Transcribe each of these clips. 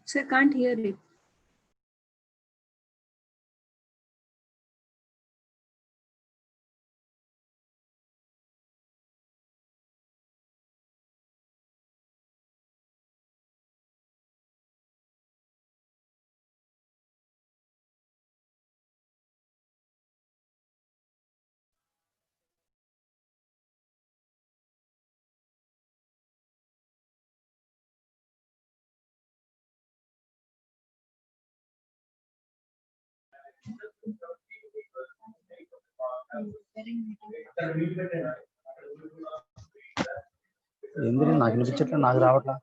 Sir, can't hear it. ఎందుకు నాకు వినిపించట్లేదు, నాకు రావట్లా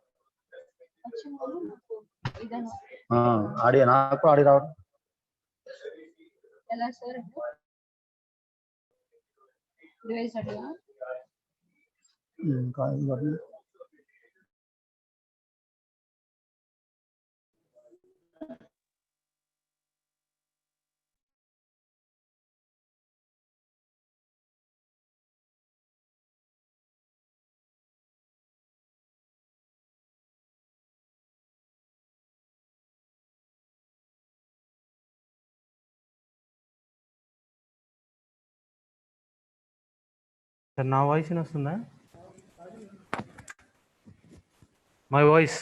ఆడియో, నాకు ఆడియో రావట్లా. ఎలా సార్ డివైస్ అడిగా సార్ నా వాయిస్ వస్తుందా? మై వాయిస్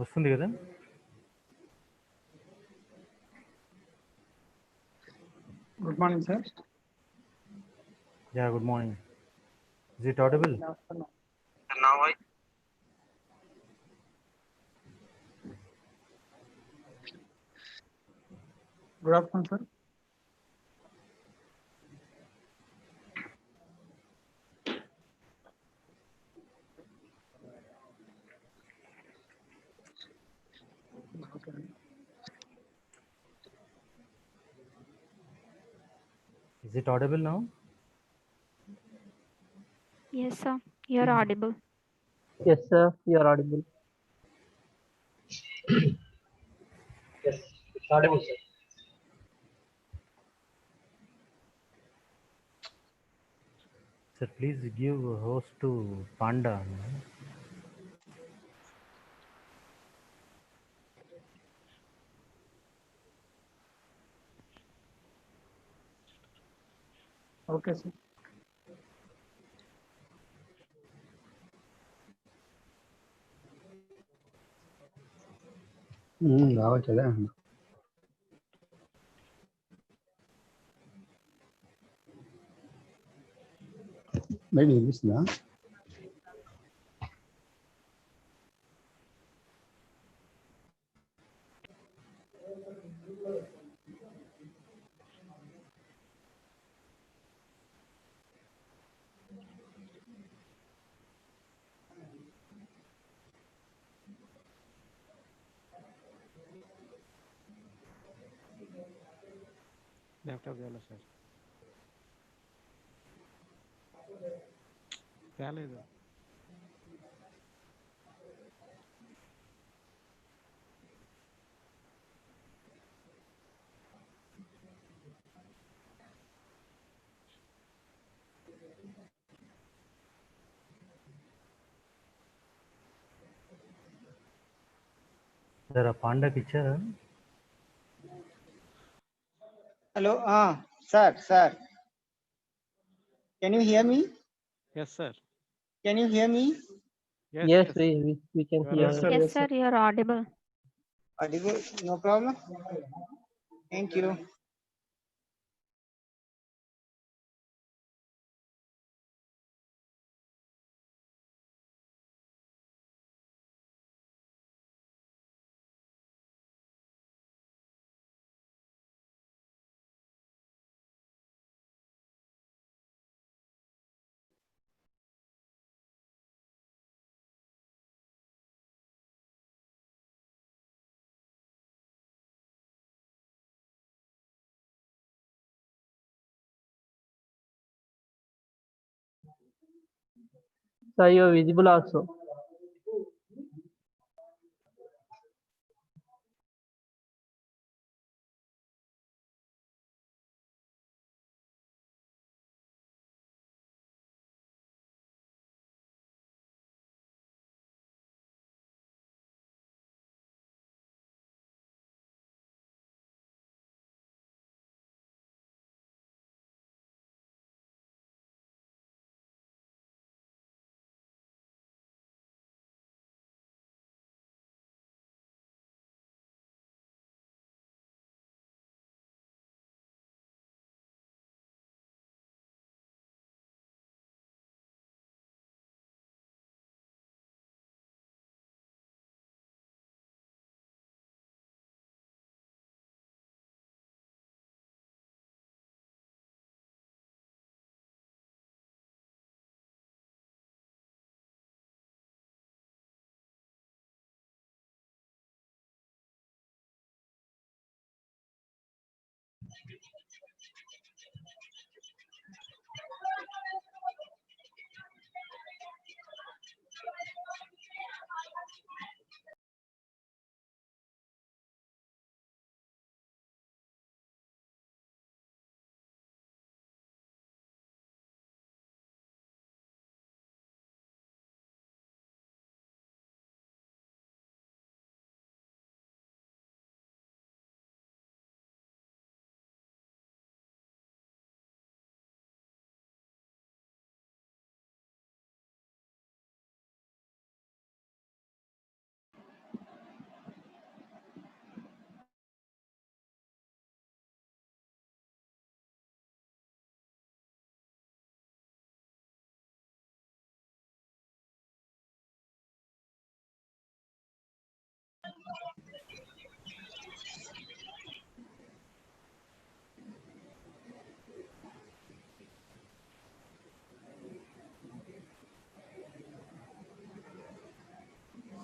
వస్తుంది కదా? Good morning, sir. Yeah, good morning. Is it audible? Good afternoon. Now I. Good afternoon, sir. Is it audible now? Yes, sir. You're audible. Yes, sir. You are audible. Yes, it's audible, sir. Sir, please give a host to Panda. Okay, sir. రావట్లేదా? బయట వినిపిస్తుందా? Laptop जाला sir. రాలేదు. Sir, a Panda picture. Hello, sir. Can you hear me? Yes, sir. Can you hear me? Yes, we can hear. Yes, sir. Yes, sir. You're audible. Audible? No problem. Thank you. Sir, you are visible also.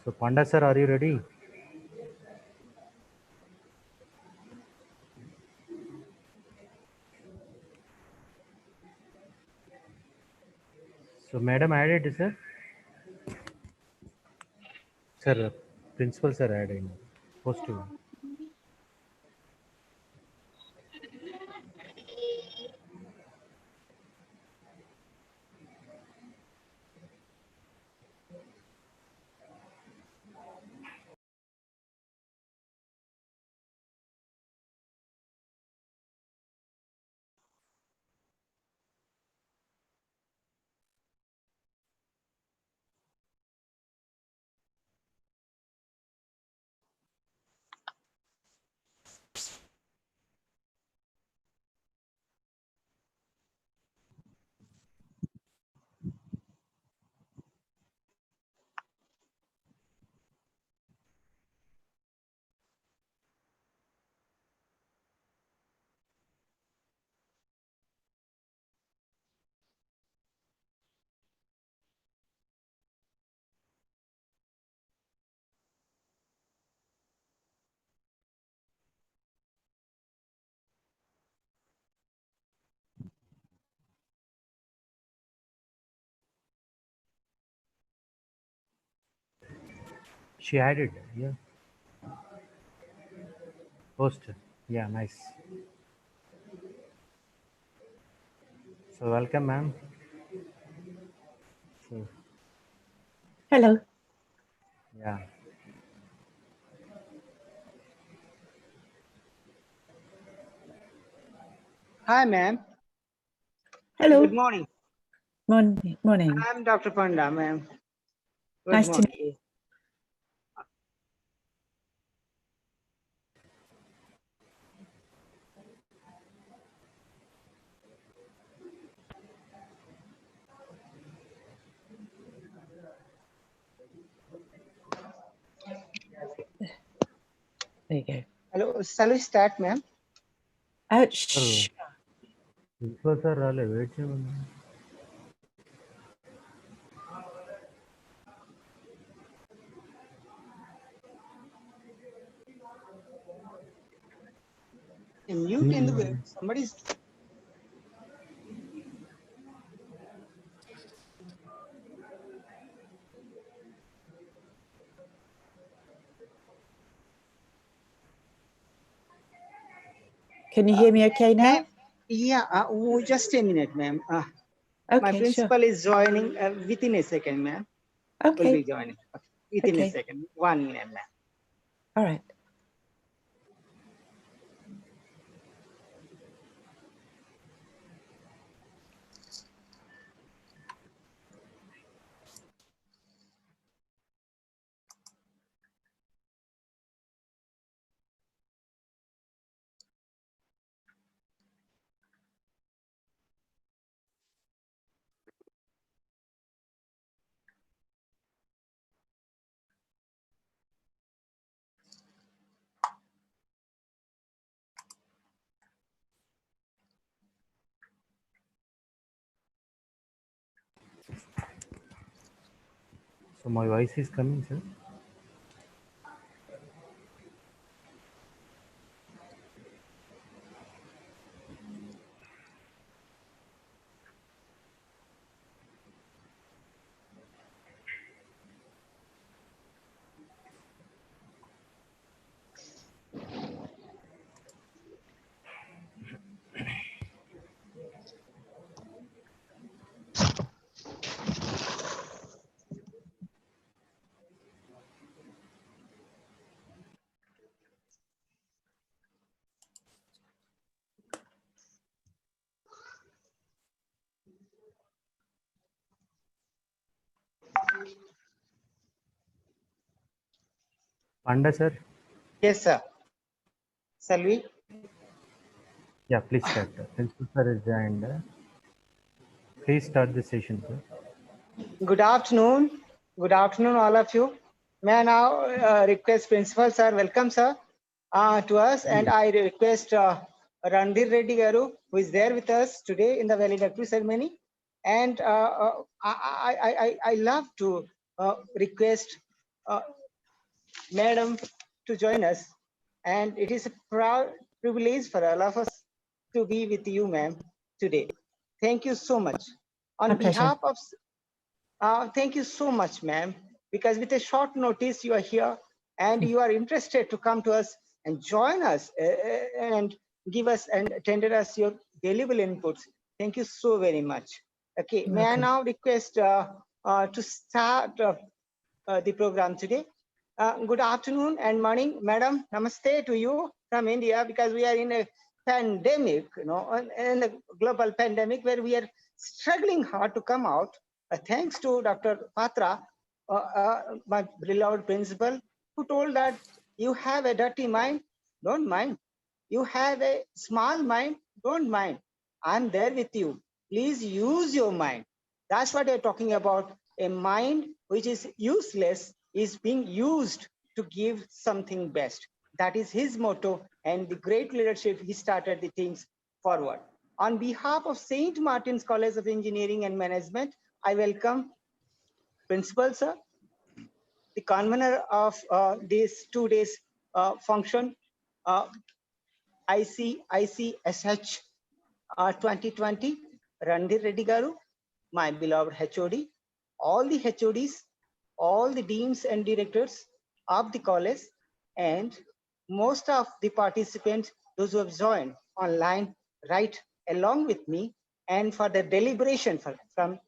So Panda sir, are you ready? So madam added, sir. Sir, principal sir added. Post to. She added, yeah. Post. Yeah, nice. So welcome, ma'am. So, Hello. yeah. Hi, ma'am. Hello. Good morning. Morning. I'm Dr. Panda, ma'am. Good Nice to morning. meet you. There you go. Hello, shall we start, ma'am? Shh. Principal sir, wait. Mute in the way. Somebody's. Can you hear me okay now? Ma'am, yeah, just a minute, ma'am. My Okay, sure. principal is joining within a second, ma'am. Will be Okay. joining within a Okay. second. 1 minute, ma'am. All right. So my voice is coming, sir. Panda, sir. Yes, sir. Shall we? Yeah, please start. Principal sir is joined. Please start the session, sir. Good afternoon. Good afternoon, all of you. May I now request Principal Sir, welcome sir, to us, and I request Randir Reddy Garu, who is there with us today in the valedictory ceremony. And I love to request Madam to join us. And it is a proud privilege for all of us to be with you, ma'am, today. Thank you so much. On My pleasure. behalf of thank you so much, ma'am, because with a short notice, you are here and you are interested to come to us and join us and give us and tender us your valuable inputs. Thank you so very much. Okay, You're may I welcome. now request to start the program today. Good afternoon and morning, madam. Namaste to you from India, because we are in a pandemic, in a global pandemic where we are struggling hard to come out. Thanks to Dr. Patra, my beloved principal, who told that you have a dirty mind, don't mind. You have a small mind, don't mind. I'm there with you. Please use your mind. That's what I'm talking about. A mind which is useless is being used to give something best. That is his motto, and the great leadership he started the things forward. On behalf of St. Martin's College of Engineering and Management, I welcome Principal Sir, the convener of this 2 days function, ICCIASH-2020, Randir Reddy Garu, my beloved HOD, all the HODs, all the deans and directors of the college, and most of the participants, those who have joined online right along with me, and for the deliberation from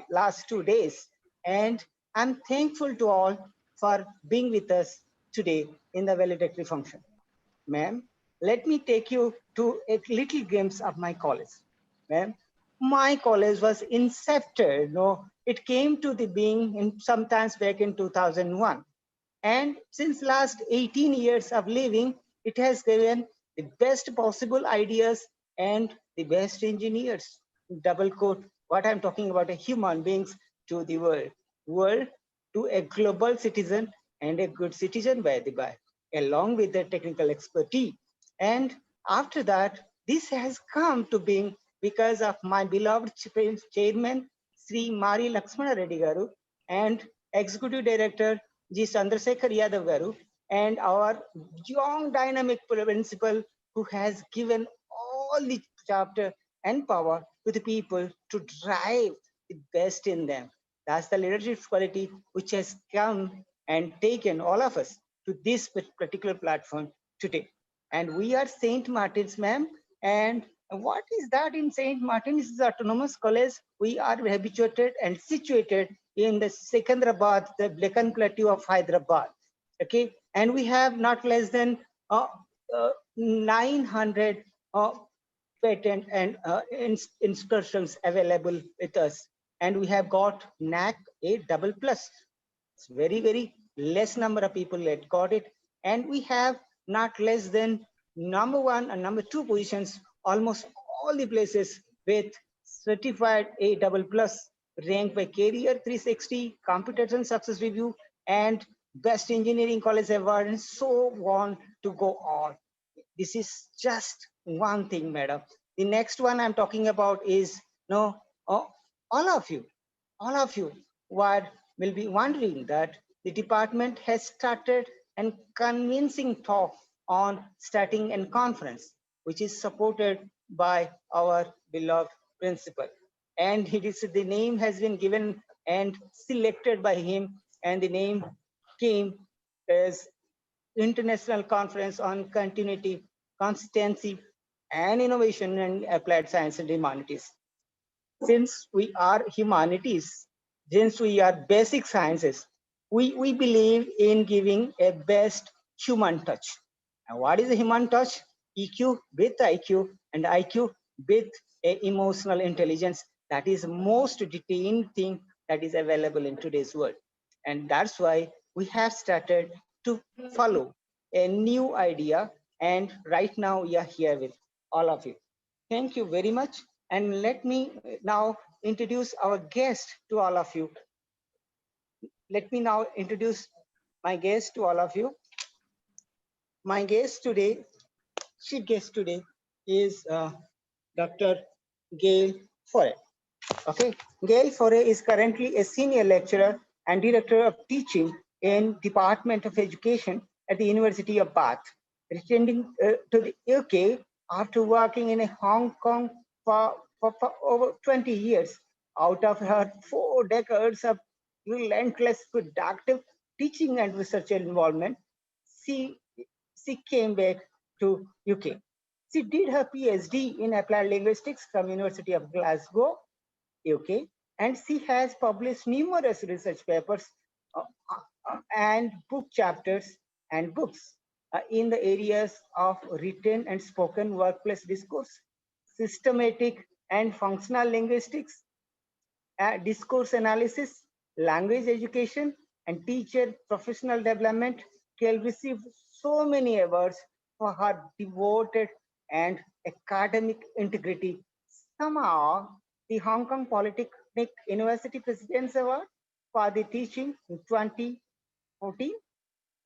last 2 days. And I'm thankful to all for being with us today in the valedictory function. Ma'am, let me take you to a little glimpse of my college. Ma'am, my college was incepted, it came to the being in sometimes back in 2001. And since last 18 years of living, it has given the best possible ideas and the best engineers. Double quote, what I'm talking about, human beings to the world to a global citizen and a good citizen, by the by, along with the technical expertise. And after that, this has come to being because of my beloved chairman, Sri Mari Lakshmana Reddy Garu, and executive director, G. Chandrasekhar Yadav Garu, and our young dynamic principal, who has given all the chapter and power to the people to drive the best in them. That's the leadership quality which has come and taken all of us to this particular platform today. And we are St. Martin's, ma'am. And what is that in St. Martin's? Is autonomous college. We are habituated and situated in the Secunderabad, the Deccan Plateau of Hyderabad. Okay, and we have not less than 900 patent and inscriptions available with us, and we have got NAC A++. It's very, very less number of people that got it, and we have not less than number 1 and number 2 positions, almost all the places with certified A++, ranked by Career 360, Competence and Success Review, and Best Engineering College Award, and so on to go on. This is just one thing, madam. The next one I'm talking about is, all of you will be wondering that the department has started a convincing talk on starting a conference, which is supported by our beloved principal. And the name has been given and selected by him, and the name came as International Conference on Continuity, Consistency, and Innovation in Applied Science and Humanities. Since we are humanities, since we are basic sciences, we believe in giving a best human touch. And what is a human touch? EQ with IQ, and IQ with emotional intelligence. That is the most detailed thing that is available in today's world. And that's why we have started to follow a new idea. And right now we are here with all of you. Thank you very much. And let me now introduce our guest to all of you. Let me now introduce my guest to all of you. My guest today, chief guest today, is Dr. Gail Foray. Okay, Gail Foray is currently a senior lecturer and director of teaching in Department of Education at the University of Bath, returning to the UK after working in Hong Kong for over 20 years. Out of her 4 decades of relentless productive teaching and research involvement, she came back to UK. She did her PhD in applied linguistics from University of Glasgow, UK, and she has published numerous research papers and book chapters and books in the areas of written and spoken workplace discourse, systematic and functional linguistics, discourse analysis, language education, and teacher professional development. Gail received so many awards for her devoted and academic integrity. Somehow, the Hong Kong Polytechnic University President's Award for the teaching in 2014,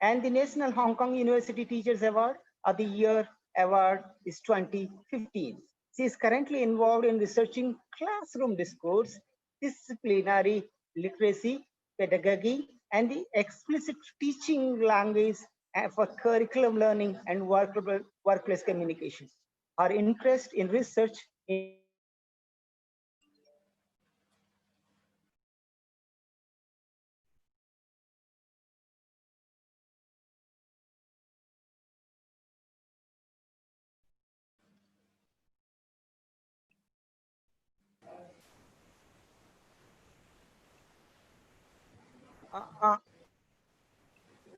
and the National Hong Kong University Teachers Award of the Year Award is 2015. She is currently involved in researching classroom discourse, disciplinary literacy, pedagogy, and the explicit teaching language for curriculum learning and workplace communication. Her interest in research in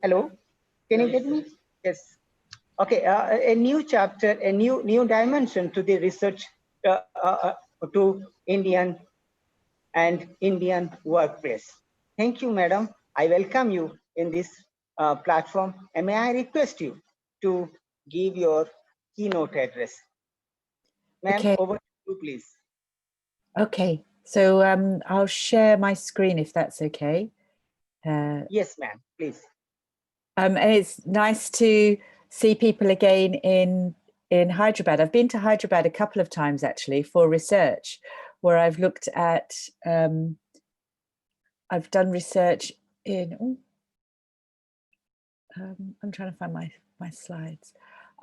hello, can you get me? Yes. Okay, a new chapter, a new dimension to the research to Indian workplace. Thank you, madam. I welcome you in this platform. And may I request you to give your keynote address? Ma'am, Okay. over to you, please. Okay, so I'll share my screen if that's okay. Yes, ma'am, please. And it's nice to see people again in Hyderabad. I've been to Hyderabad a couple of times actually for research, where I've looked at, I've done research in, I'm trying to find my slides.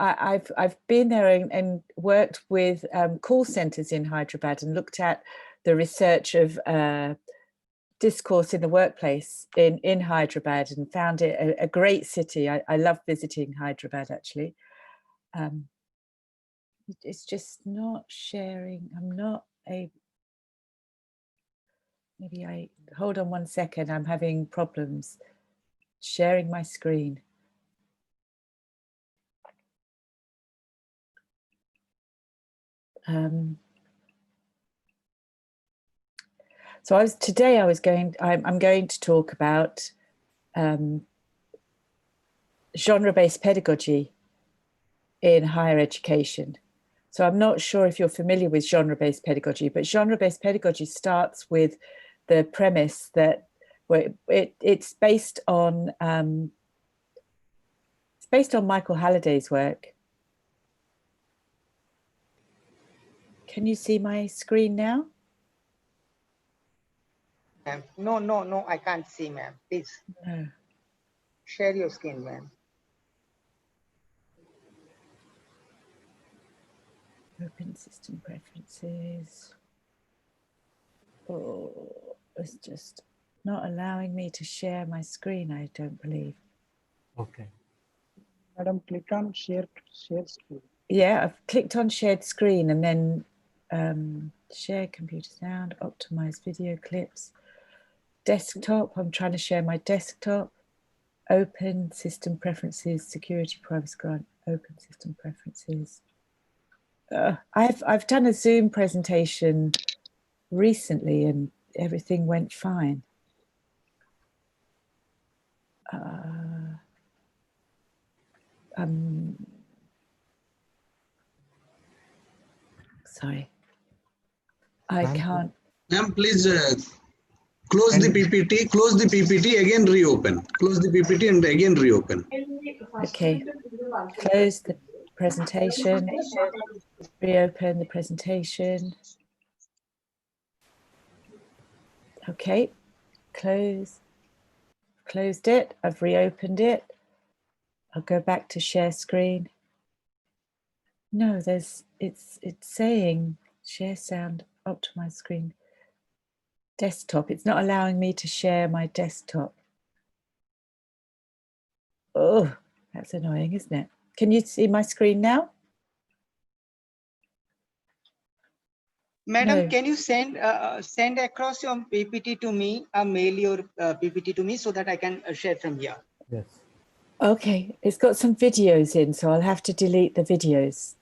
I've been there and worked with call centers in Hyderabad and looked at the research of discourse in the workplace in Hyderabad and found it a great city. I love visiting Hyderabad actually. It's just not sharing. I'm not a, maybe hold on one second. I'm having problems sharing my screen. So I'm going to talk about genre-based pedagogy in higher education. So I'm not sure if you're familiar with genre-based pedagogy, but genre-based pedagogy starts with the premise that it's based on Michael Halliday's work. Can you see my screen now? No, I can't see, ma'am. Please share your screen, ma'am. Open system preferences. Oh, it's just not allowing me to share my screen, I don't believe. Okay. Madam, click on share screen. Yeah, I've clicked on shared screen and then share computer sound, optimize video clips, desktop. I'm trying to share my desktop. Open system preferences, security, privacy grant, open system preferences. I've done a Zoom presentation recently and everything went fine. Sorry, I Ma'am, can't. Ma'am, please close the PPT, again reopen. Close the PPT and again reopen. Okay, close the presentation, reopen the presentation. Okay, closed it, I've reopened it. I'll go back to share screen. No, it's saying share sound, optimize screen, desktop. It's not allowing me to share my desktop. Oh, that's annoying, isn't it? Can you see my screen now? Madam, No. can you send across your PPT to me, mail your PPT to me so that I can share from here? yes. Okay, it's got some videos in, so I'll have to delete the videos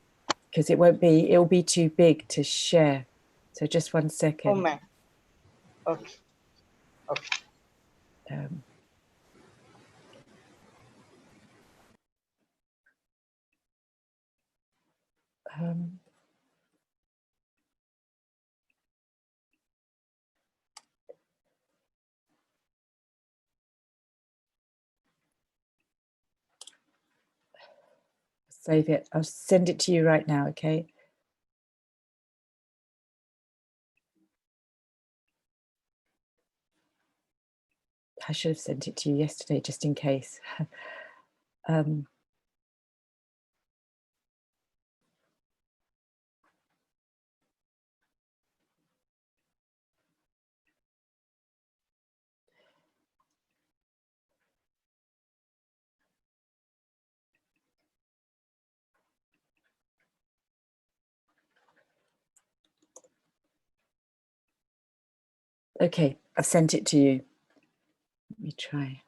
because it'll be too big to share. So just 1 second. Oh, ma'am. Okay. Okay. Save it. I'll send it to you right now, okay? I should have sent it to you yesterday, just in case. Okay, I've sent it to you. Let me try.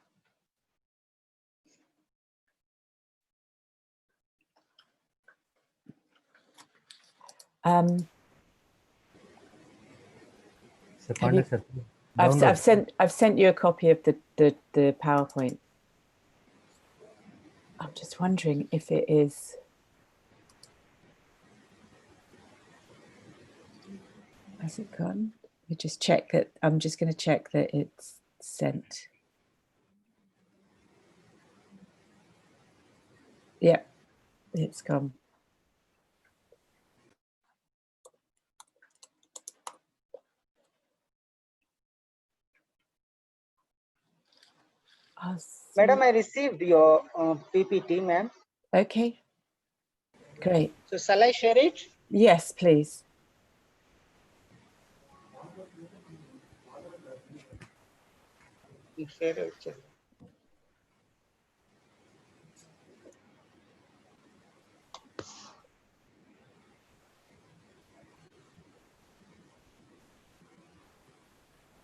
So, Pandya sir, I've download. sent you a copy of the PowerPoint. I'm just wondering if it is. Has it gone? We just check that. I'm just going to check that it's sent. Yeah, it's gone. Madam, I received your PPT, ma'am. Okay, great. So shall I share it? Yes, please. Share it.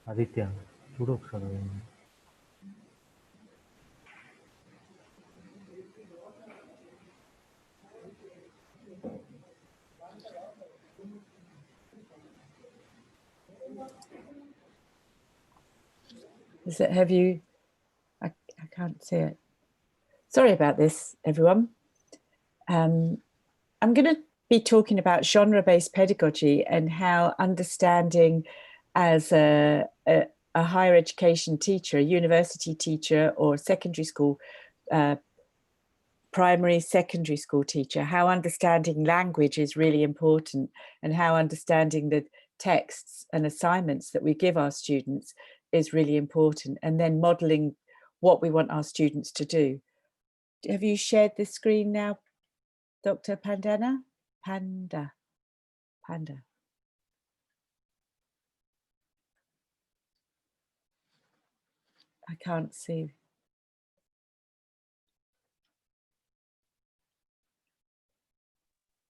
Aditya, చూడు ఒకసారి. Is it? Have you? I can't see it. Sorry about this, everyone. I'm going to be talking about genre-based pedagogy and how understanding as a higher education teacher, a university teacher or secondary school, primary, secondary school teacher, how understanding language is really important and how understanding the texts and assignments that we give our students is really important, and then modeling what we want our students to do. Have you shared the screen now, Dr. Pandana? Panda. I can't see.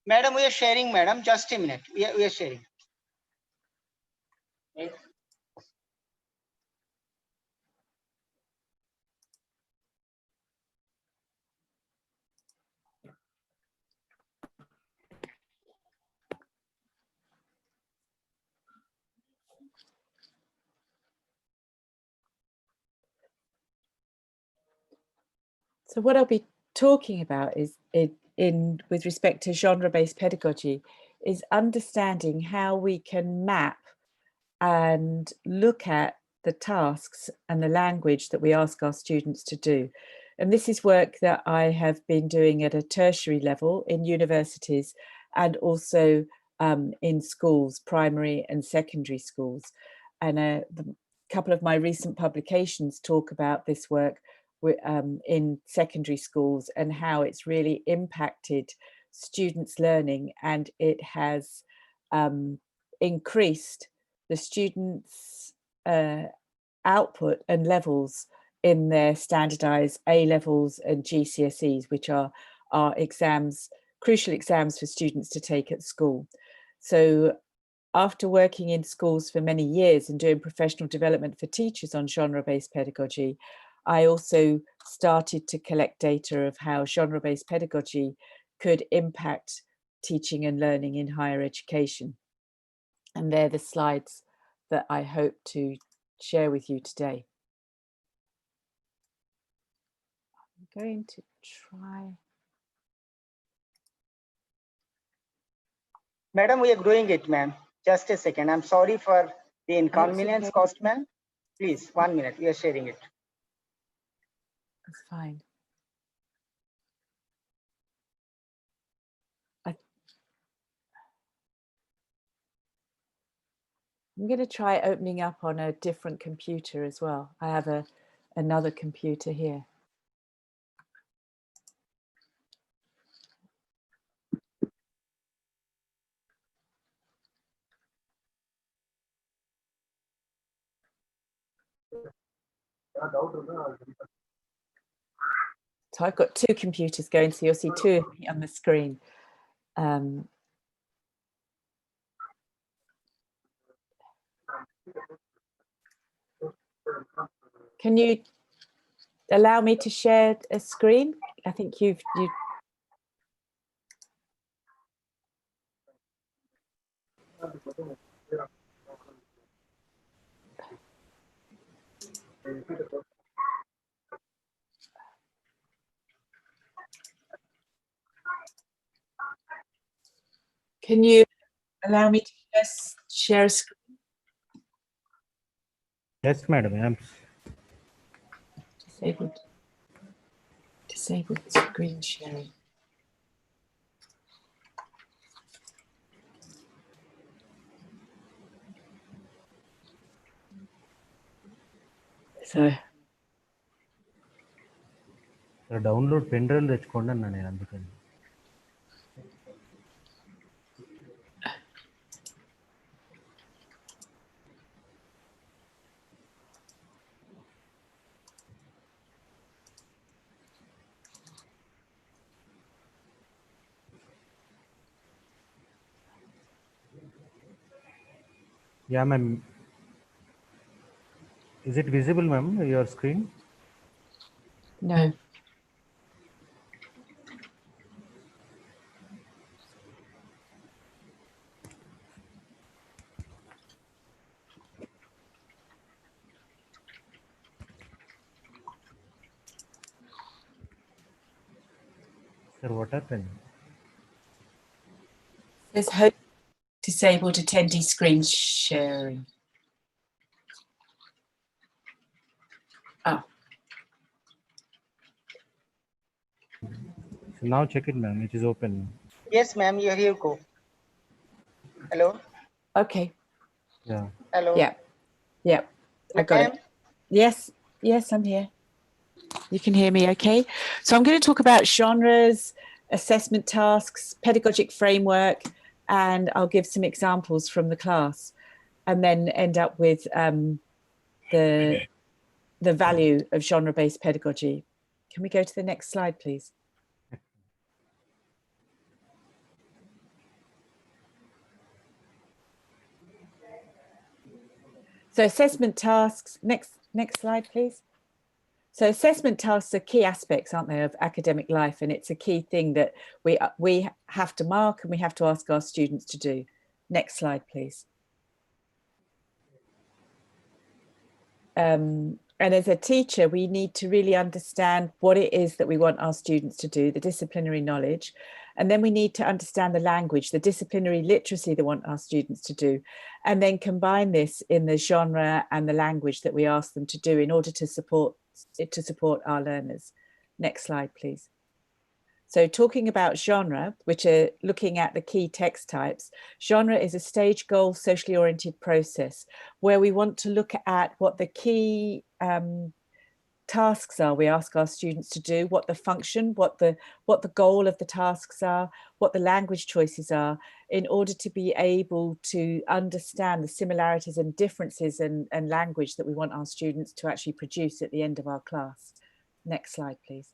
Madam, we are sharing, madam. Just a minute. We are sharing. Right. So what I'll be talking about is with respect to genre-based pedagogy is understanding how we can map and look at the tasks and the language that we ask our students to do. And this is work that I have been doing at a tertiary level in universities and also in schools, primary and secondary schools. And a couple of my recent publications talk about this work in secondary schools and how it's really impacted students' learning, and it has increased the students' output and levels in their standardized A levels and GCSEs, which are exams, crucial exams for students to take at school. So after working in schools for many years and doing professional development for teachers on genre-based pedagogy, I also started to collect data of how genre-based pedagogy could impact teaching and learning in higher education. And they're the slides that I hope to share with you today. I'm going to try. Madam, we are doing it, ma'am. Just a second. I'm sorry for the inconvenience caused, ma'am. Please, 1 minute. We are sharing it. That's fine. I'm going to try opening up on a different computer as well. I have another computer here. So I've got two computers going, so you'll see two of me on the screen. Can you allow me to share a screen? I think you. Can you allow me to just share a screen? Yes, madam. I'm Disabled screen sharing. So download pen drive తెచ్చుకోండి అన్నా నేను అందుకని. Yeah, ma'am. Is it visible, ma'am, your screen? No. Sir, what happened? There's hope disabled attendee screen sharing. Oh. So now check it, ma'am. It is open. Yes, ma'am. Here you go. Hello. Okay. Yeah. Hello. Yeah. Yeah. I got it. Yes. Yes, I'm here. You can hear me okay? So I'm going to talk about genres, assessment tasks, pedagogic framework, and I'll give some examples from the class and then end up with the value of genre-based pedagogy. Can we go to the next slide, please? So assessment tasks, next slide, please. So assessment tasks are key aspects, aren't they, of academic life, and it's a key thing that we have to mark and we have to ask our students to do. Next slide, please. And as a teacher, we need to really understand what it is that we want our students to do, the disciplinary knowledge. And then we need to understand the language, the disciplinary literacy they want our students to do, and then combine this in the genre and the language that we ask them to do in order to support our learners. Next slide, please. So talking about genre, which are looking at the key text types, genre is a stage goal, socially oriented process where we want to look at what the key tasks are we ask our students to do, what the function, what the goal of the tasks are, what the language choices are, in order to be able to understand the similarities and differences in language that we want our students to actually produce at the end of our class. Next slide, please.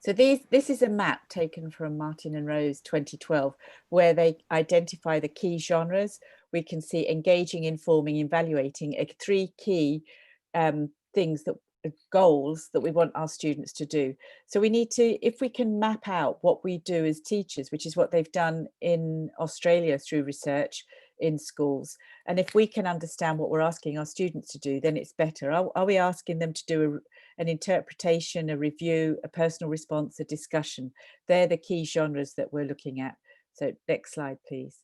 So this is a map taken from Martin and Rose 2012, where they identify the key genres. We can see engaging, informing, evaluating, 3 key things, goals that we want our students to do. So we need to, if we can map out what we do as teachers, which is what they've done in Australia through research in schools, and if we can understand what we're asking our students to do, then it's better. Are we asking them to do an interpretation, a review, a personal response, a discussion? They're the key genres that we're looking at. So next slide, please.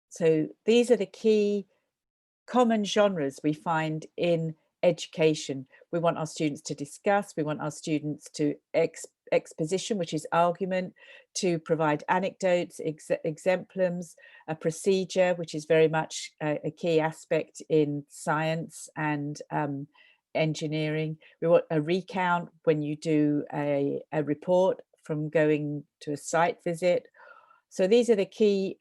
So these are the key common genres we find in education. We want our students to discuss, we want our students to exposition, which is argument, to provide anecdotes, exemplums, a procedure, which is very much a key aspect in science and engineering. We want a recount when you do a report from going to a site visit. So these are the key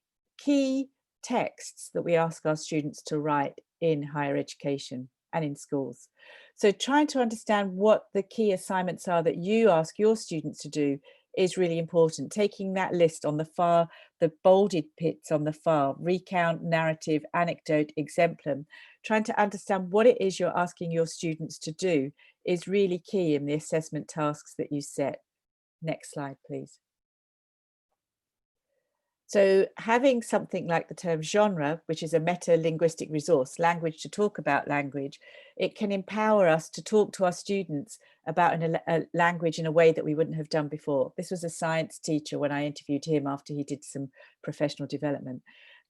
texts that we ask our students to write in higher education and in schools. So trying to understand what the key assignments are that you ask your students to do is really important. Taking that list on the far, the bolded bits on the far, recount, narrative, anecdote, exemplum, trying to understand what it is you're asking your students to do is really key in the assessment tasks that you set. Next slide, please. So having something like the term genre, which is a meta-linguistic resource, language to talk about language, it can empower us to talk to our students about a language in a way that we wouldn't have done before. This was a science teacher when I interviewed him after he did some professional development.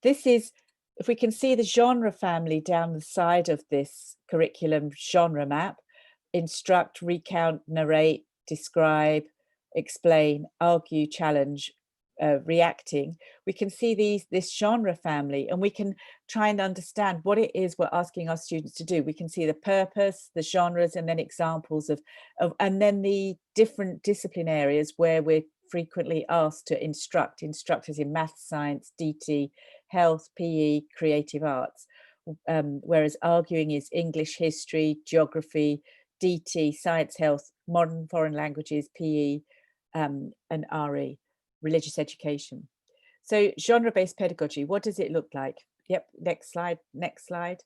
This is, if we can see the genre family down the side of this curriculum genre map, instruct, recount, narrate, describe, explain, argue, challenge, reacting, we can see this genre family, and we can try and understand what it is we're asking our students to do. We can see the purpose, the genres, and then examples of and then the different discipline areas where we're frequently asked to instruct, instructors in math, science, DT, health, PE, creative arts, whereas arguing is English, history, geography, DT, science, health, modern foreign languages, PE, and RE. Religious education. So genre-based pedagogy, what does it look like? Yep, next slide, next slide.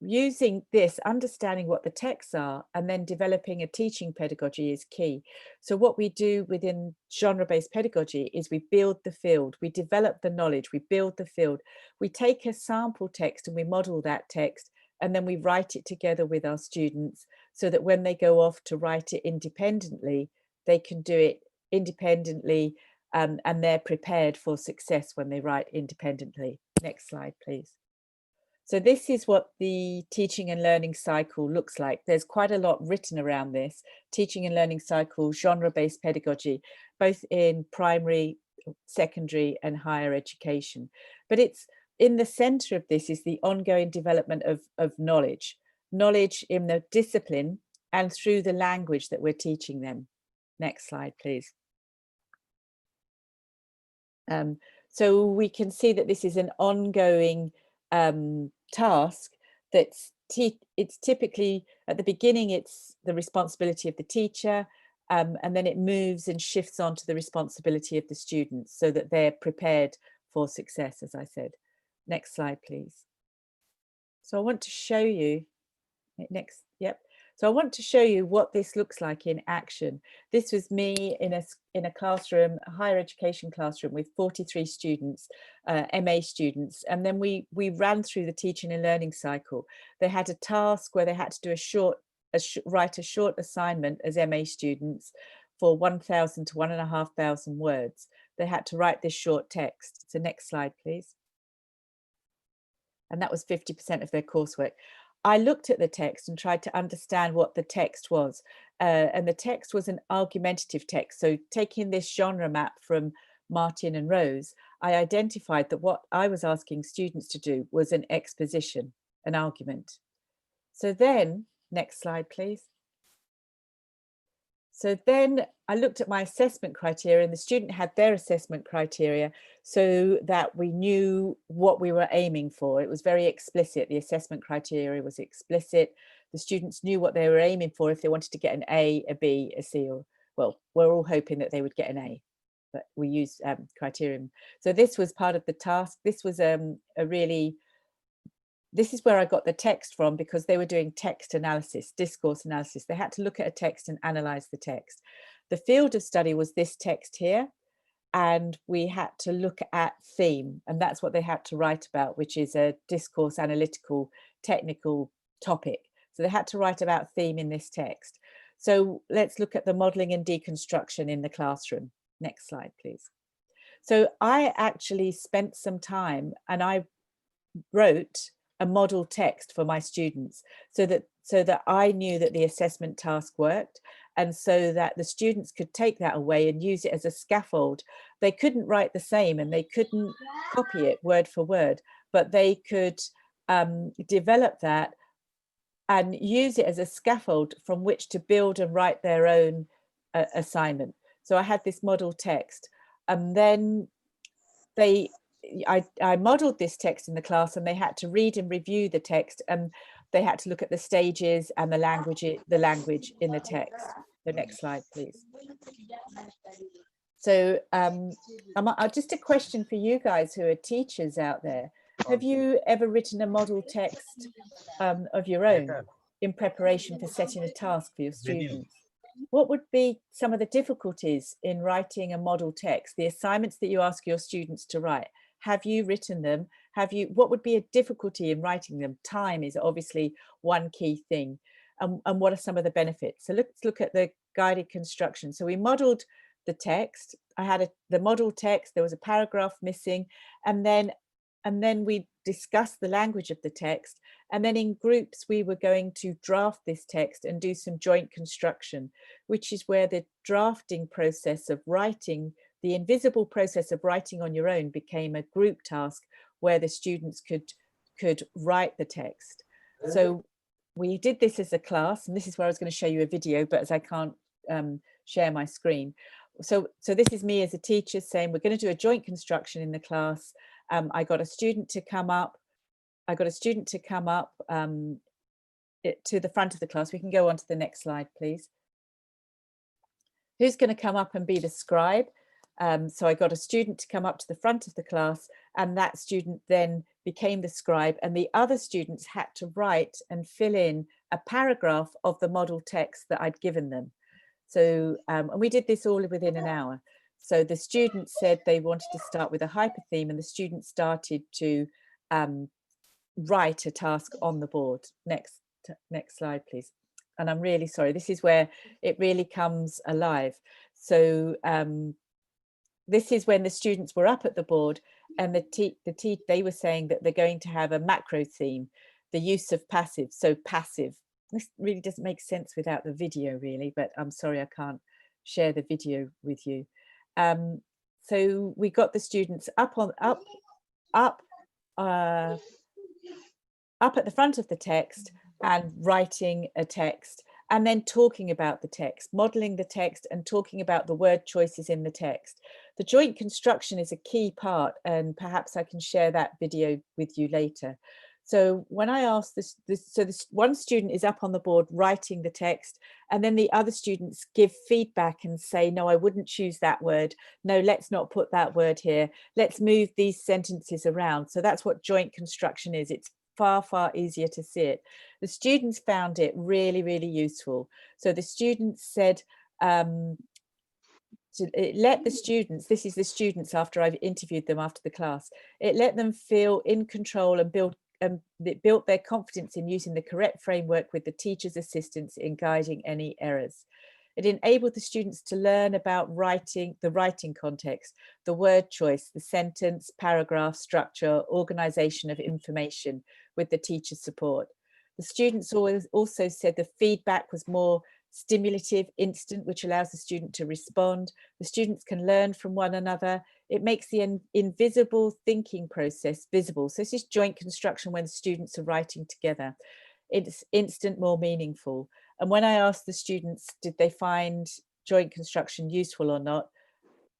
Using this, understanding what the texts are, and then developing a teaching pedagogy is key. So what we do within genre-based pedagogy is we build the field, we develop the knowledge, we build the field. We take a sample text and we model that text, and then we write it together with our students so that when they go off to write it independently, they can do it independently, and they're prepared for success when they write independently. Next slide, please. So this is what the teaching and learning cycle looks like. There's quite a lot written around this. Teaching and learning cycle, genre-based pedagogy, both in primary, secondary, and higher education. But it's in the center of this is the ongoing development of knowledge in the discipline and through the language that we're teaching them. Next slide, please. So we can see that this is an ongoing task that's it's typically at the beginning, it's the responsibility of the teacher, and then it moves and shifts on to the responsibility of the students so that they're prepared for success, as I said. Next slide, please. So I want to show you Next, yep. So I want to show you what this looks like in action. This was me in a classroom, a higher education classroom with 43 students, MA students, and then we ran through the teaching and learning cycle. They had a task where they had to do write a short assignment as MA students for 1,000 to 1,500 words. They had to write this short text. So next slide, please. And that was 50% of their coursework. I looked at the text and tried to understand what the text was. And the text was an argumentative text. So taking this genre map from Martin and Rose, I identified that what I was asking students to do was an exposition, an argument. So then, next slide, please. So then I looked at my assessment criteria, and the student had their assessment criteria so that we knew what we were aiming for. It was very explicit. The assessment criteria was explicit. The students knew what they were aiming for if they wanted to get an A, a B, a C, or, well, we're all hoping that they would get an A, but we use criterion. So this was part of the task. This was this is where I got the text from, because they were doing text analysis, discourse analysis. They had to look at a text and analyze the text. The field of study was this text here, and we had to look at theme, and that's what they had to write about, which is a discourse analytical technical topic. So they had to write about theme in this text. So let's look at the modeling and deconstruction in the classroom. Next slide, please. So I actually spent some time and I wrote a model text for my students so that I knew that the assessment task worked, and so that the students could take that away and use it as a scaffold. They couldn't write the same and they couldn't copy it word for word, but they could develop that and use it as a scaffold from which to build and write their own assignment. So I had this model text, and then I modeled this text in the class, and they had to read and review the text, and they had to look at the stages and the language in the text. The next slide, please. So just a question for you guys who are teachers out there. Have you ever written a model text of your own in preparation for setting a task for your students? What would be some of the difficulties in writing a model text, the assignments that you ask your students to write? Have you written them? What would be a difficulty in writing them? Time is obviously one key thing. And what are some of the benefits? So let's look at the guided construction. So we modeled the text. I had the model text, there was a paragraph missing, and then we discussed the language of the text. And then in groups, we were going to draft this text and do some joint construction, which is where the drafting process of writing, the invisible process of writing on your own, became a group task where the students could write the text. So we did this as a class, and this is where I was going to show you a video, but as I can't share my screen. So this is me as a teacher saying, we're going to do a joint construction in the class. I got a student to come up. to the front of the class. We can go on to the next slide, please. Who's going to come up and be the scribe? So I got a student to come up to the front of the class, and that student then became the scribe, and the other students had to write and fill in a paragraph of the model text that I'd given them. So and we did this all within an hour. So the students said they wanted to start with a hypertheme, and the students started to write a task on the board. Next slide, please. And I'm really sorry, this is where it really comes alive. So this is when the students were up at the board, and they were saying that they're going to have a macro theme, the use of passive. So passive, this really doesn't make sense without the video really, but I'm sorry I can't share the video with you. So we got the students up at the front of the text and writing a text, and then talking about the text, modeling the text and talking about the word choices in the text. The joint construction is a key part, and perhaps I can share that video with you later. So when I asked this one student is up on the board writing the text, and then the other students give feedback and say, no, I wouldn't choose that word. No, let's not put that word here. Let's move these sentences around. So that's what joint construction is. It's far, far easier to see it. The students found it really, really useful. So the students said, it let the students, this is the students after I've interviewed them after the class, it let them feel in control and it built their confidence in using the correct framework with the teacher's assistance in guiding any errors. It enabled the students to learn about writing, the writing context, the word choice, the sentence, paragraph structure, organization of information with the teacher's support. The students also said the feedback was more stimulative, instant, which allows the student to respond. The students can learn from one another. It makes the invisible thinking process visible. So this is joint construction when the students are writing together. It's instant, more meaningful. And when I asked the students, did they find joint construction useful or not?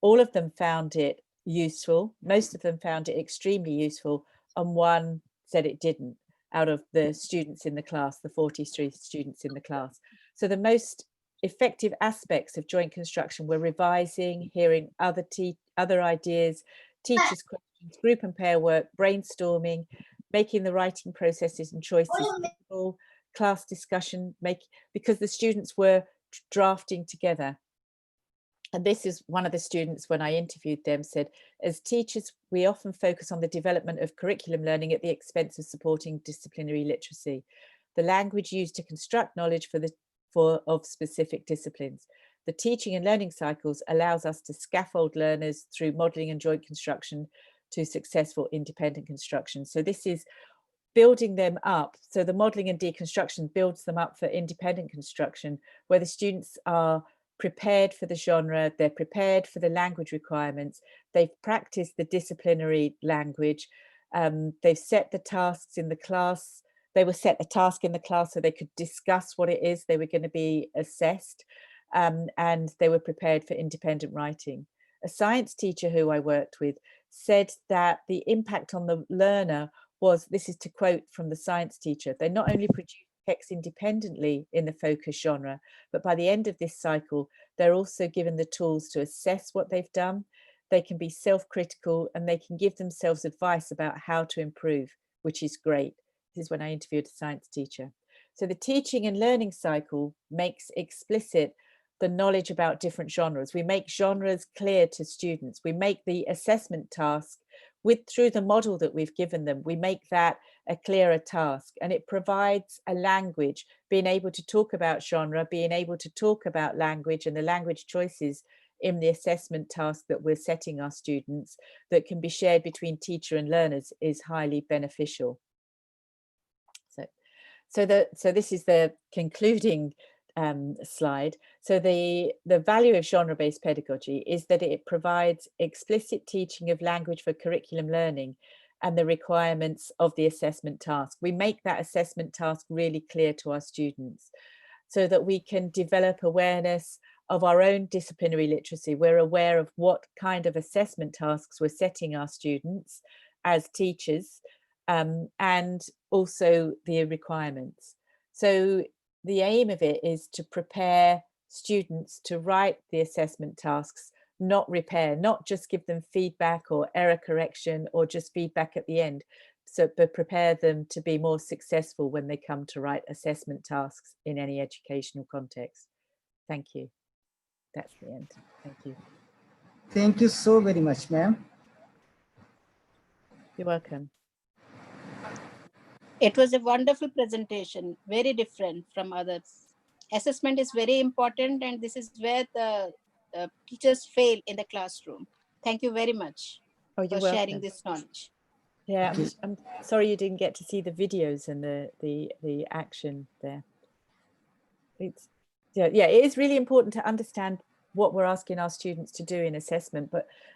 All of them found it useful. Most of them found it extremely useful. And one said it didn't, out of the students in the class, the 43 students in the class. So the most effective aspects of joint construction were revising, hearing other ideas, teachers' questions, group and pair work, brainstorming, making the writing processes and choices visible, class discussion, because the students were drafting together. And this is one of the students, when I interviewed them, said, as teachers, we often focus on the development of curriculum learning at the expense of supporting disciplinary literacy. The language used to construct knowledge of specific disciplines. The teaching and learning cycles allows us to scaffold learners through modelling and joint construction to successful independent construction. So this is building them up. So the modelling and deconstruction builds them up for independent construction, where the students are prepared for the genre, they're prepared for the language requirements, they've practiced the disciplinary language, they've set the tasks in the class, they were set a task in the class so they could discuss what it is they were going to be assessed, and they were prepared for independent writing. A science teacher who I worked with said that the impact on the learner was, this is to quote from the science teacher, they not only produce text independently in the focus genre, but by the end of this cycle, they're also given the tools to assess what they've done. They can be self-critical and they can give themselves advice about how to improve, which is great. This is when I interviewed a science teacher. So the teaching and learning cycle makes explicit the knowledge about different genres. We make genres clear to students. We make the assessment task through the model that we've given them, we make that a clearer task, and it provides a language, being able to talk about genre, being able to talk about language and the language choices in the assessment task that we're setting our students that can be shared between teacher and learners is highly beneficial. So this is the concluding slide. So the value of genre-based pedagogy is that it provides explicit teaching of language for curriculum learning and the requirements of the assessment task. We make that assessment task really clear to our students so that we can develop awareness of our own disciplinary literacy. We're aware of what kind of assessment tasks we're setting our students as teachers, and also the requirements. So the aim of it is to prepare students to write the assessment tasks, not repair, not just give them feedback or error correction or just feedback at the end, but prepare them to be more successful when they come to write assessment tasks in any educational context. Thank you. That's the end. Thank you. Thank you so very much, ma'am. You're welcome. It was a wonderful presentation, very different from others. Assessment is very important, and this is where the teachers fail in the classroom. Thank you very much for sharing this knowledge. Yeah, I'm sorry you didn't get to see the videos and the action there. It is really important to understand what we're asking our students to do in assessment,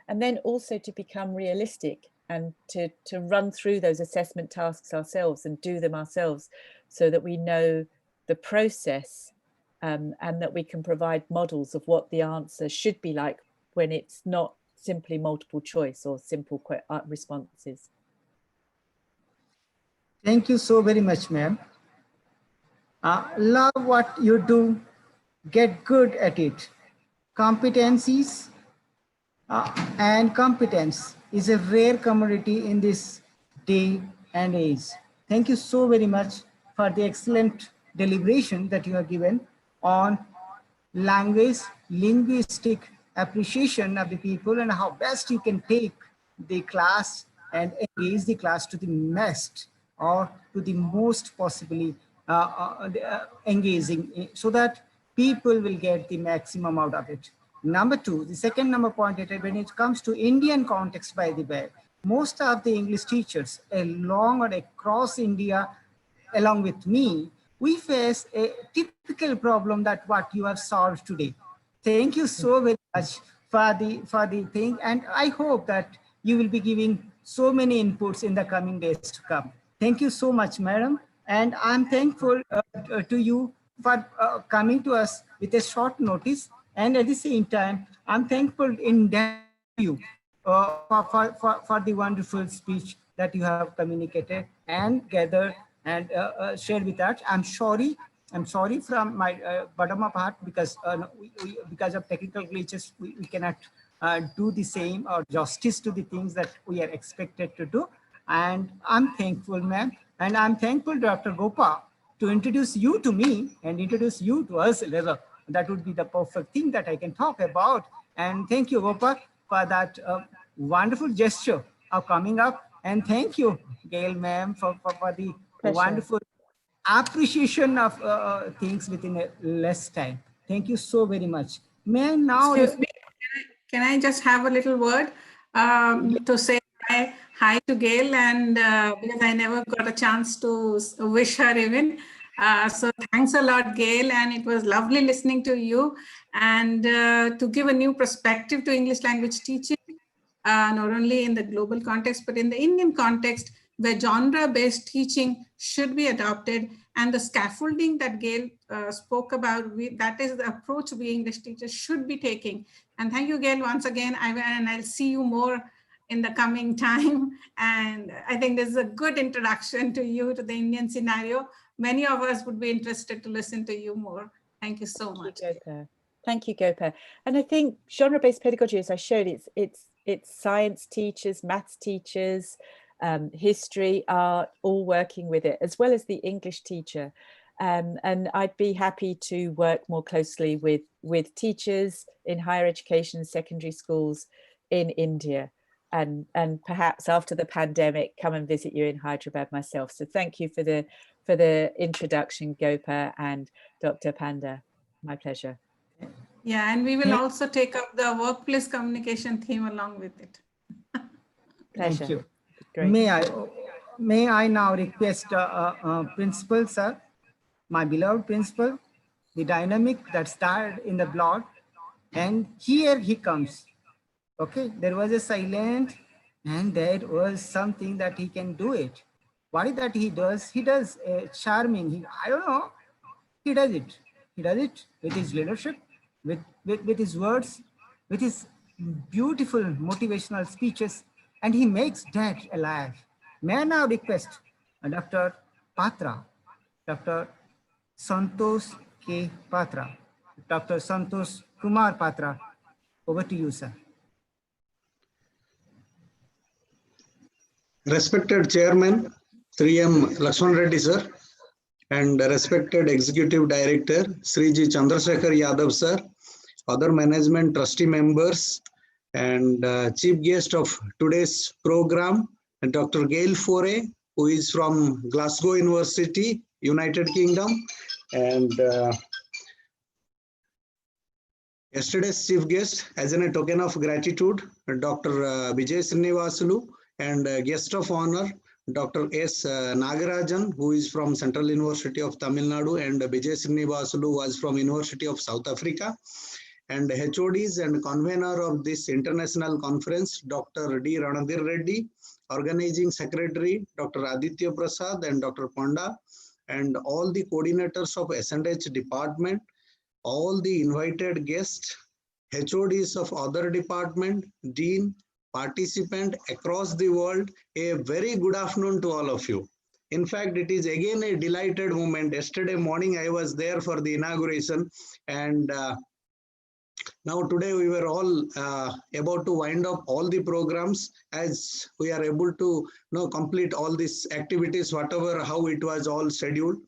and then also to become realistic and to run through those assessment tasks ourselves and do them ourselves so that we know the process, and that we can provide models of what the answer should be like when it's not simply multiple choice or simple responses. Thank you so very much, ma'am. Love what you do, get good at it. Competencies and competence is a rare commodity in this day and age. Thank you so very much for the excellent deliberation that you have given on language, linguistic appreciation of the people and how best you can take the class and engage the class to the best or to the most possibly engaging so that people will get the maximum out of it. Number two, the second number point, when it comes to Indian context, by the way, most of the English teachers along or across India, along with me, we face a typical problem that what you have solved today. Thank you so very much for the thing, and I hope that you will be giving so many inputs in the coming days to come. Thank you so much, madam, and I'm thankful to you for coming to us with a short notice, and at the same time, I'm thankful in that you for the wonderful speech that you have communicated and gathered and shared with us. I'm sorry from my bottom of heart because because of technical glitches, we cannot do the same or justice to the things that we are expected to do. And I'm thankful, ma'am. And I'm thankful, Dr. Gopa, to introduce you to me and introduce you to us. That would be the perfect thing that I can talk about. And thank you, Gopa, for that wonderful gesture of coming up. And thank you, Gail, ma'am, for the Pleasure. wonderful appreciation of things within a less time. Thank you so very much. May I now... Excuse me, can I just have a little word to say hi to Gail, and because I never got a chance to wish her even. So thanks a lot, Gail, and it was lovely listening to you and to give a new perspective to English language teaching, not only in the global context, but in the Indian context, where genre-based teaching should be adopted, and the scaffolding that Gail spoke about, that is the approach we English teachers should be taking. And thank you, Gail, once again, and I'll see you more in the coming time. And I think this is a good introduction to you, to the Indian scenario. Many of us would be interested to listen to you more. Thank you so much. Thank you, Gopa. And I think genre-based pedagogy, as I showed, it's science teachers, maths teachers, history, art, all working with it, as well as the English teacher. And I'd be happy to work more closely with teachers in higher education, secondary schools in India. And perhaps after the pandemic, come and visit you in Hyderabad myself. So thank you for the introduction, Gopa and Dr. Panda. My pleasure. Yeah, and we will also take up the workplace communication theme along with it. Pleasure. Thank you. Great. May I now request principal, sir, my beloved principal, the dynamic that started in the blood, and here he comes. Okay, there was a silent, and there was something that he can do it. What is that he does? He does charming. I don't know. He does it. He does it with his leadership, with his words, with his beautiful motivational speeches, and he makes that alive. May I now request Dr. Patra, Dr. Santosh K. Patra, Dr. Santosh Kumar Patra. Over to you, sir. Respected Chairman, 3M Lakshman Reddy sir, and respected Executive Director, Sri G. Chandrasekhar Yadav sir, other management trustee members, and chief guest of today's program, and Dr. Gail Foray, who is from Glasgow University, United Kingdom, and yesterday's chief guest, as in a token of gratitude, Dr. Vijay Srinivasulu, and guest of honor, Dr. S. Nagarajan, who is from Central University of Tamil Nadu, and Vijay Srinivasulu was from University of South Africa, and HODs and convener of this international conference, Dr. D. Ranadhir Reddy, organizing secretary, Dr. Aditya Prasad and Dr. Panda, and all the coordinators of S&H department, all the invited guests, HODs of other department, dean, participant across the world, a very good afternoon to all of you. In fact, it is again a delighted moment. Yesterday morning, I was there for the inauguration, and Now today we were all about to wind up all the programs as we are able to complete all these activities, whatever, how it was all scheduled.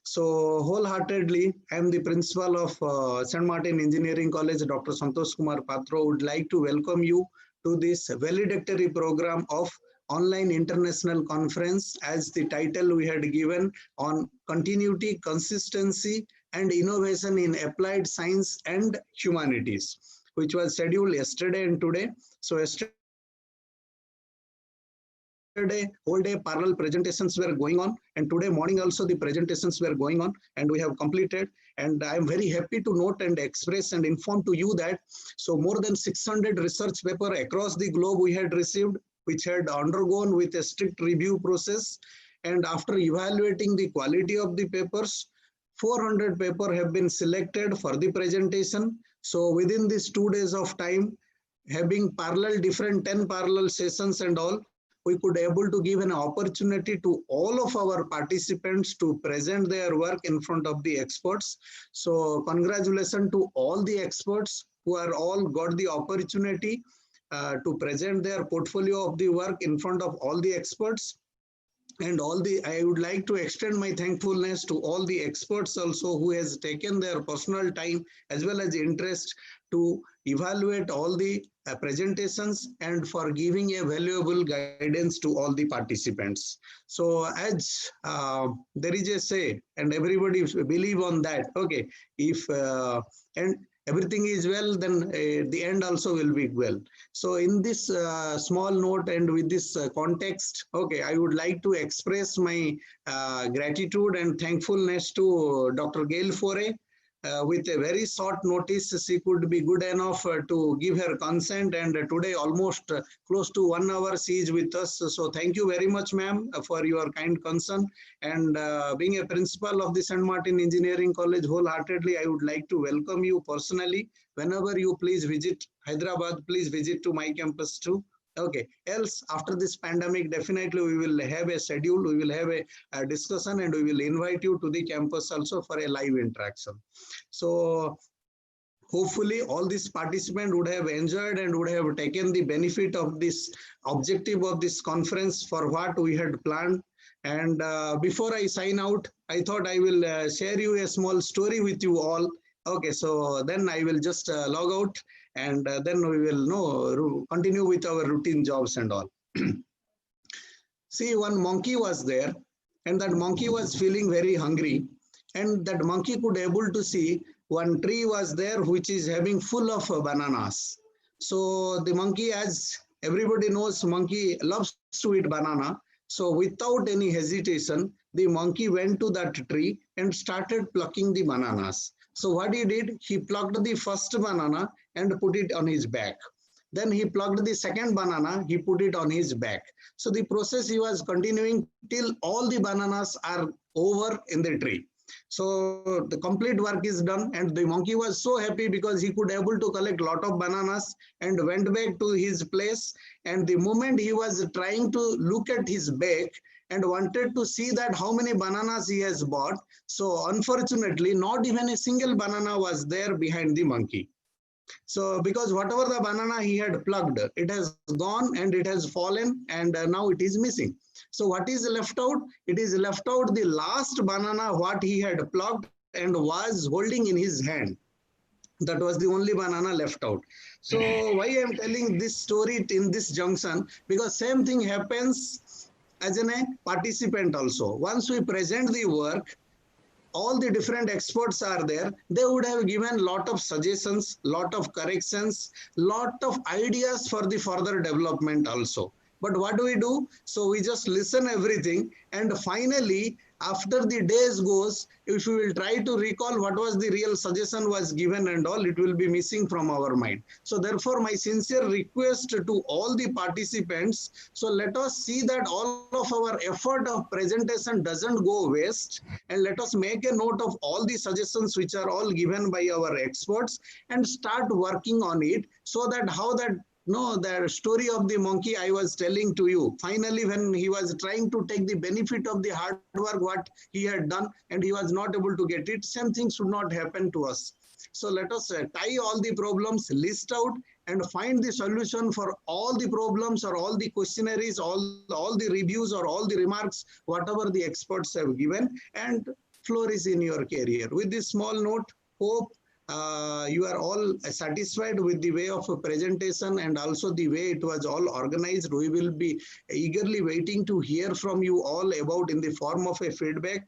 So wholeheartedly, I am the principal of St. Martin Engineering College, Dr. Santosh Kumar Patro, would like to welcome you to this valedictory program of Online International Conference, as the title we had given, on continuity, consistency and innovation in applied science and humanities, which was scheduled yesterday and today. So yesterday whole day parallel presentations were going on, and today morning also the presentations were going on, and we have completed. And I am very happy to note and express and inform to you that so more than 600 research papers across the globe we had received, which had undergone with a strict review process. And after evaluating the quality of the papers, 400 papers have been selected for the presentation. So within these 2 days of time, having different 10 parallel sessions and all, we could able to give an opportunity to all of our participants to present their work in front of the experts. So congratulations to all the experts who are all got the opportunity to present their portfolio of the work in front of all the experts. And I would like to extend my thankfulness to all the experts also who has taken their personal time as well as interest to evaluate all the presentations and for giving a valuable guidance to all the participants. So as there is a say, and everybody believe on that, okay, if and everything is well, then the end also will be well. So in this small note and with this context, okay, I would like to express my gratitude and thankfulness to Dr. Gail Foray. With a very short notice, she could be good enough to give her consent, and today almost close to 1 hour she is with us. So thank you very much, ma'am, for your kind concern. And being a principal of the St. Martin Engineering College, wholeheartedly I would like to welcome you personally. Whenever you please visit Hyderabad, please visit to my campus too. Okay, else after this pandemic, definitely we will have a schedule, we will have a discussion, and we will invite you to the campus also for a live interaction. So hopefully all these participants would have enjoyed and would have taken the benefit of this objective of this conference for what we had planned. And before I sign out, I thought I will share you a small story with you all. Okay, so then I will just log out, and then we will continue with our routine jobs and all. See, one monkey was there, and that monkey was feeling very hungry, and that monkey could able to see one tree was there which is having full of bananas. So the monkey, as everybody knows, monkey loves to eat banana. So without any hesitation, the monkey went to that tree and started plucking the bananas. So what he did, he plucked the first banana and put it on his back. Then he plucked the second banana, he put it on his back. So the process he was continuing till all the bananas are over in the tree. So the complete work is done, and the monkey was so happy because he could able to collect lot of bananas and went back to his place. And the moment he was trying to look at his back and wanted to see that how many bananas he has bought, so unfortunately not even a single banana was there behind the monkey. So because whatever the banana he had plucked, it has gone and it has fallen, and now it is missing. So what is left out? It is left out the last banana what he had plucked and was holding in his hand. That was the only banana left out. So why I am telling this story in this junction? Because same thing happens as a participant also. Once we present the work, all the different experts are there, they would have given lot of suggestions, lot of corrections, lot of ideas for the further development also. But what do we do? So we just listen everything, and finally, after the days goes, if we will try to recall what was the real suggestion was given and all, it will be missing from our mind. So therefore, my sincere request to all the participants, so let us see that all of our effort of presentation doesn't go waste, and let us make a note of all the suggestions which are all given by our experts and start working on it, so that how that No, the story of the monkey I was telling to you. Finally, when he was trying to take the benefit of the hard work, what he had done, and he was not able to get it, same thing should not happen to us. So let us tie all the problems, list out, and find the solution for all the problems or all the questionnaires, all the reviews or all the remarks, whatever the experts have given, and flourish in your career. With this small note, hope you are all satisfied with the way of a presentation and also the way it was all organized. We will be eagerly waiting to hear from you all about in the form of a feedback.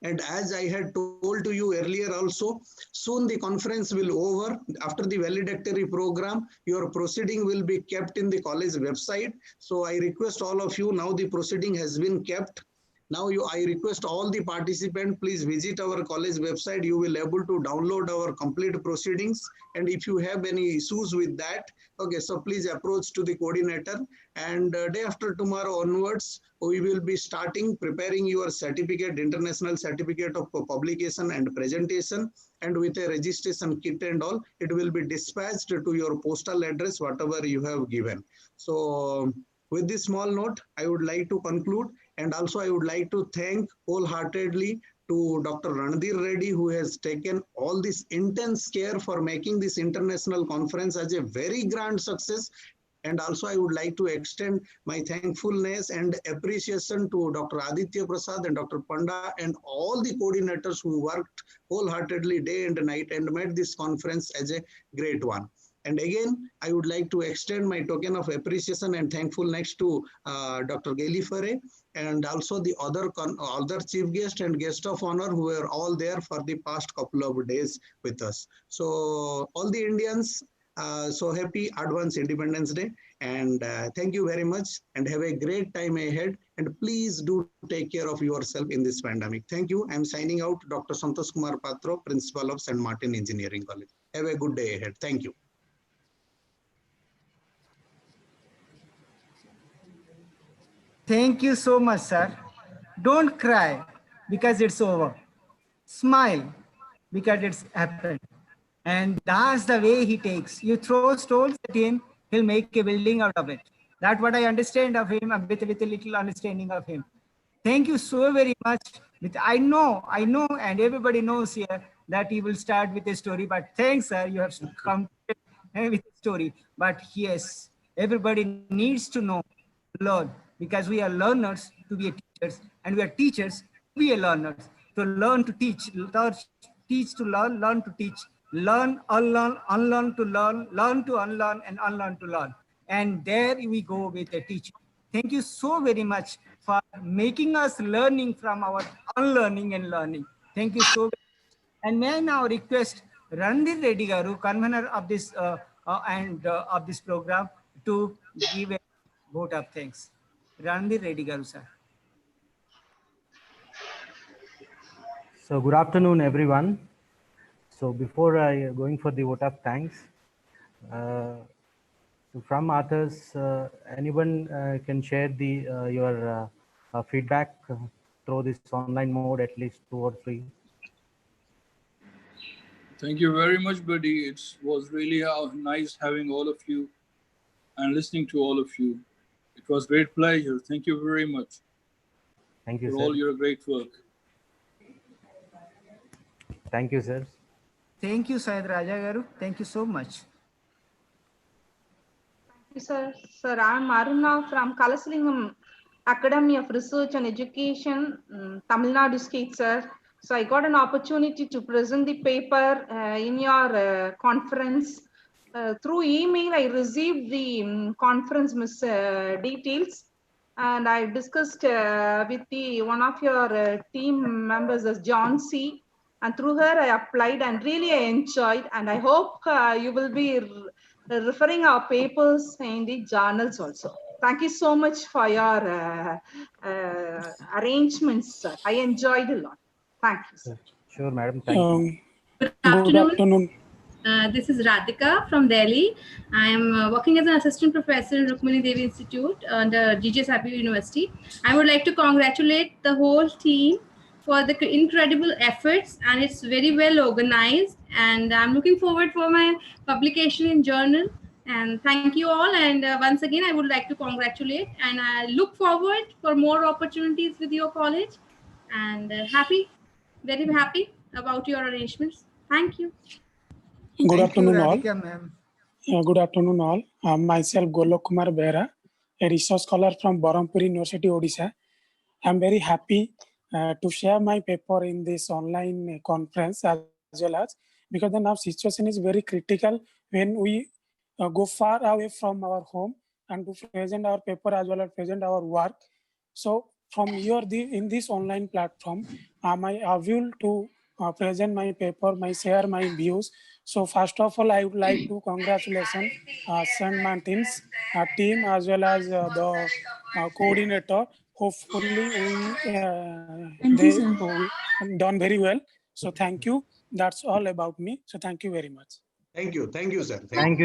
And as I had told to you earlier also, soon the conference will over. After the valedictory program, your proceeding will be kept in the college website. So I request all of you, now the proceeding has been kept. Now I request all the participants, please visit our college website. You will able to download our complete proceedings. And if you have any issues with that, okay, so please approach to the coordinator. And day after tomorrow onwards, we will be starting preparing your certificate, international certificate of publication and presentation. And with a registration kit and all, it will be dispatched to your postal address, whatever you have given. So with this small note, I would like to conclude. And also I would like to thank wholeheartedly to Dr. Randir Reddy, who has taken all this intense care for making this international conference as a very grand success. And also I would like to extend my thankfulness and appreciation to Dr. Aditya Prasad and Dr. Panda and all the coordinators who worked wholeheartedly day and night and made this conference as a great one. And again, I would like to extend my token of appreciation and thankfulness to Dr. Gelifare and also the other chief guest and guest of honor who were all there for the past couple of days with us. So all the Indians, so happy Advance Independence Day, and thank you very much and have a great time ahead, and please do take care of yourself in this pandemic. Thank you. I'm signing out, Dr. Santosh Kumar Patro, Principal of St. Martin Engineering College. Have a good day ahead. Thank you. Thank you so much, sir. Don't cry because it's over. Smile because it's happened. And that's the way he takes. You throw stones at him, he'll make a building out of it. That's what I understand of him, with a little understanding of him. Thank you so very much. I know, and everybody knows here that he will start with a story, but thanks, sir, you have come with a story. But yes, everybody needs to know, learn, because we are learners to be teachers, and we are teachers to be a learners, to learn to teach, teach to learn, learn to teach, learn, unlearn, unlearn to learn to unlearn, and unlearn to learn. And there we go with a teacher. Thank you so very much for making us learning from our unlearning and learning. Thank you so much. And may I now request Randir Reddy Garu, convener of this of this program, to give a vote of thanks. Randir Reddy Garu, sir. So good afternoon, everyone. So before I going for the vote of thanks, from authors, anyone can share the your feedback through this online mode, at least 2 or 3. Thank you very much, buddy. It was really nice having all of you and listening to all of you. It was great pleasure. Thank you very much. Thank you, for sir. all your great work. Thank you, sir. Thank you, Syed Raja Garu. Thank you so much. Thank you, sir. Sir, I'm Aruna from Kalasalingam Academy of Research and Education, Tamil Nadu state, sir. So I got an opportunity to present the paper in your conference. Through email, I received the conference details, and I discussed with one of your team members, as John C. And through her, I applied and really I enjoyed. And I hope you will be referring our papers in the journals also. Thank you so much for your arrangements, sir. I enjoyed a lot. Thank you, sir. Sure, madam. Thank you. Good afternoon. This is Radhika from Delhi. I am working as an assistant professor in Rukmini Devi Institute under GJS Happy University. I would like to congratulate the whole team for the incredible efforts, and it's very well organized. And I'm looking forward for my publication in journal. And thank you all. And once again, I would like to congratulate, and I look forward for more opportunities with your college, and very happy about your arrangements. Thank you. Good afternoon all. ma'am. Good afternoon all. Myself Golok Kumar Behra, a research scholar from Barampur University, Odisha. I'm very happy to share my paper in this online conference as well as, because the now situation is very critical when we go far away from our home and to present our paper as well as present our work. So from here, in this online platform, I will to present my paper, share my views. So first of all, I would like to congratulate St. Martin's team as well as the coordinator. Hopefully, they done very well. So thank you. That's all about me. So thank you very much. Thank you, sir. Thank you,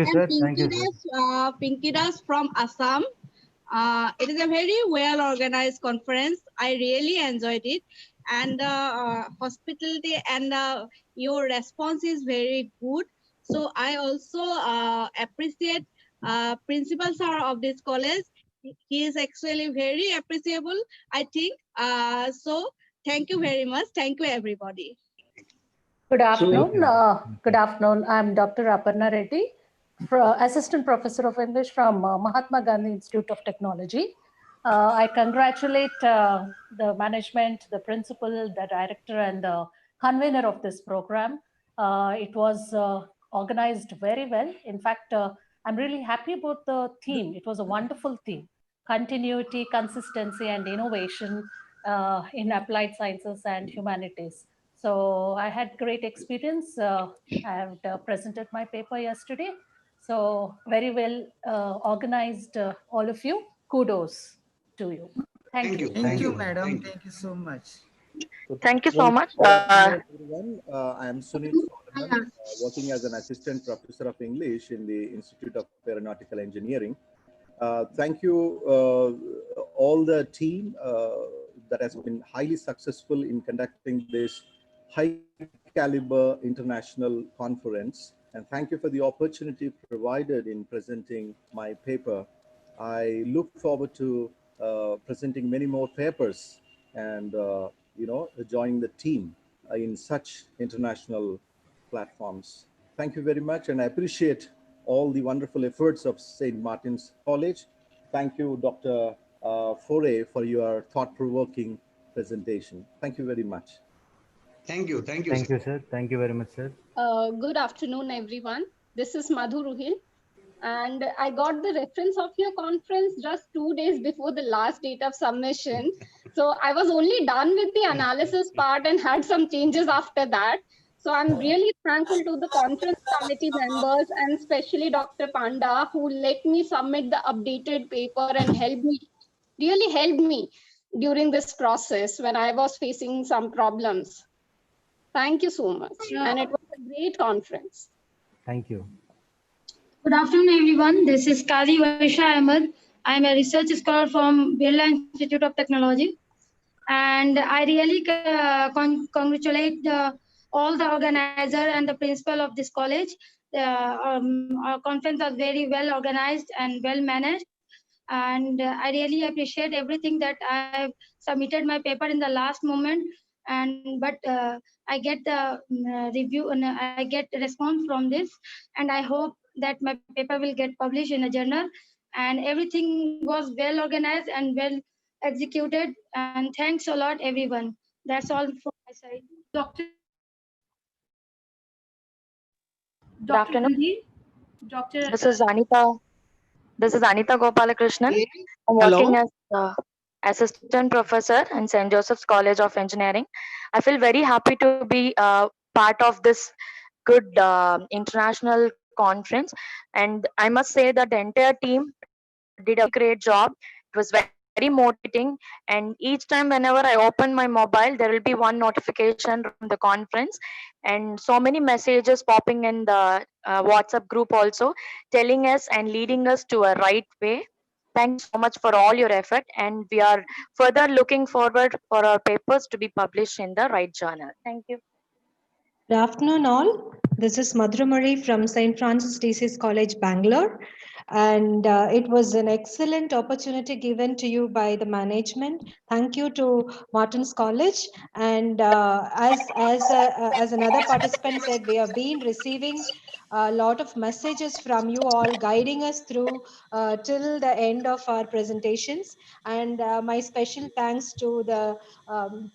sir. Thank you, sir. Pinky Das from Assam. It is a very well organized conference. I really enjoyed it, and hospitality and your response is very good. So I also appreciate principal sir of this college. He is actually very appreciable, I think. So thank you very much. Thank you, everybody. Good afternoon. Good afternoon. I'm Dr. Aparna Reddy, Assistant Professor of English from Mahatma Gandhi Institute of Technology. I congratulate the management, the principal, the director, and the convener of this program. It was organized very well. In fact, I'm really happy about the theme. It was a wonderful theme: continuity, consistency, and innovation in applied sciences and humanities. So I had great experience. I have presented my paper yesterday. So very well organized, all of you. Kudos to you. Thank you. Thank you, madam. Thank you so much. Thank you so much. Everyone. I am Sunil Solomon, working as an assistant professor of English in the Institute of Aeronautical Engineering. Thank you, all the team that has been highly successful in conducting this high caliber international conference. And thank you for the opportunity provided in presenting my paper. I look forward to presenting many more papers and joining the team in such international platforms. Thank you very much, and I appreciate all the wonderful efforts of St. Martin's College. Thank you, Dr. Foray, for your thought-provoking presentation. Thank you very much. Thank you, Thank you, sir. Thank you very much, sir. Good afternoon, everyone. This is Madhu Ruhil, and I got the reference of your conference just 2 days before the last date of submission. So I was only done with the analysis part and had some changes after that. So I'm really thankful to the conference committee members and especially Dr. Panda, who let me submit the updated paper and really helped me during this process when I was facing some problems. Thank you so much. And it was a great conference. Thank you. Good afternoon, everyone. This is Kazi Vaisha Ahmed. I'm a research scholar from Birla Institute of Technology. And I really congratulate all the organizer and the principal of this college. Our conference was very well organized and well managed. And I really appreciate everything that I've submitted my paper in the last moment. But I get the review and I get the response from this. And I hope that my paper will get published in a journal. And everything was well organized and well executed. And thanks a lot, everyone. That's all from my side. Good afternoon. Dr. This is Anita. This is Anita Gopalakrishnan. I'm working as assistant professor in St. Joseph's College of Engineering. I feel very happy to be part of this good international conference. And I must say that the entire team did a great job. It was very motivating. And each time whenever I open my mobile, there will be one notification from the conference and so many messages popping in the WhatsApp group also, telling us and leading us to a right way. Thank you so much for all your effort, and we are further looking forward for our papers to be published in the right journal. Thank you. Good afternoon, all. This is Madhura Murray from St. Francis DC's College, Bangalore. And it was an excellent opportunity given to you by the management. Thank you to Martin's College. And as another participant said, we have been receiving a lot of messages from you all guiding us through till the end of our presentations. And my special thanks to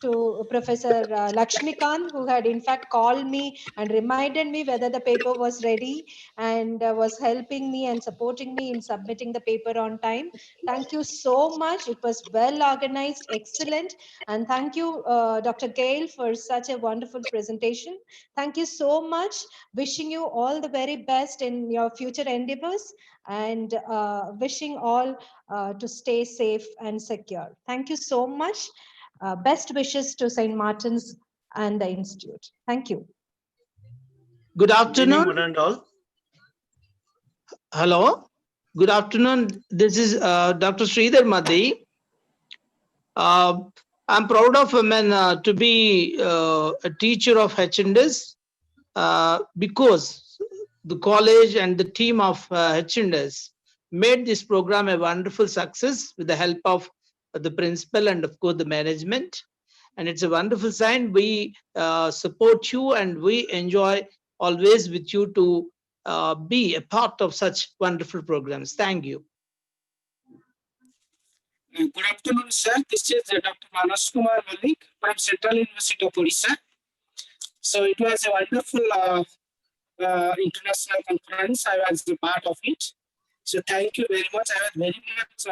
to Professor Lakshmikant, who had in fact called me and reminded me whether the paper was ready, and was helping me and supporting me in submitting the paper on time. Thank you so much. It was well organized, excellent. And thank you, Dr. Gail, for such a wonderful presentation. Thank you so much. Wishing you all the very best in your future endeavors, and wishing all to stay safe and secure. Thank you so much. Best wishes to St. Martin's and the Institute. Thank you. Good afternoon, one and all. Hello. Good afternoon. This is Dr. Sridhar Madhi. I'm proud of to be a teacher of H&S because the college and the team of H&S made this program a wonderful success with the help of the principal and of course the management. And it's a wonderful sign. We support you and we enjoy always with you to be a part of such wonderful programs. Thank you. Good afternoon, sir. This is Dr. Manas Kumar Malik from Central University of Odisha. So it was a wonderful international conference. I was a part of it. So thank you very much. I had very much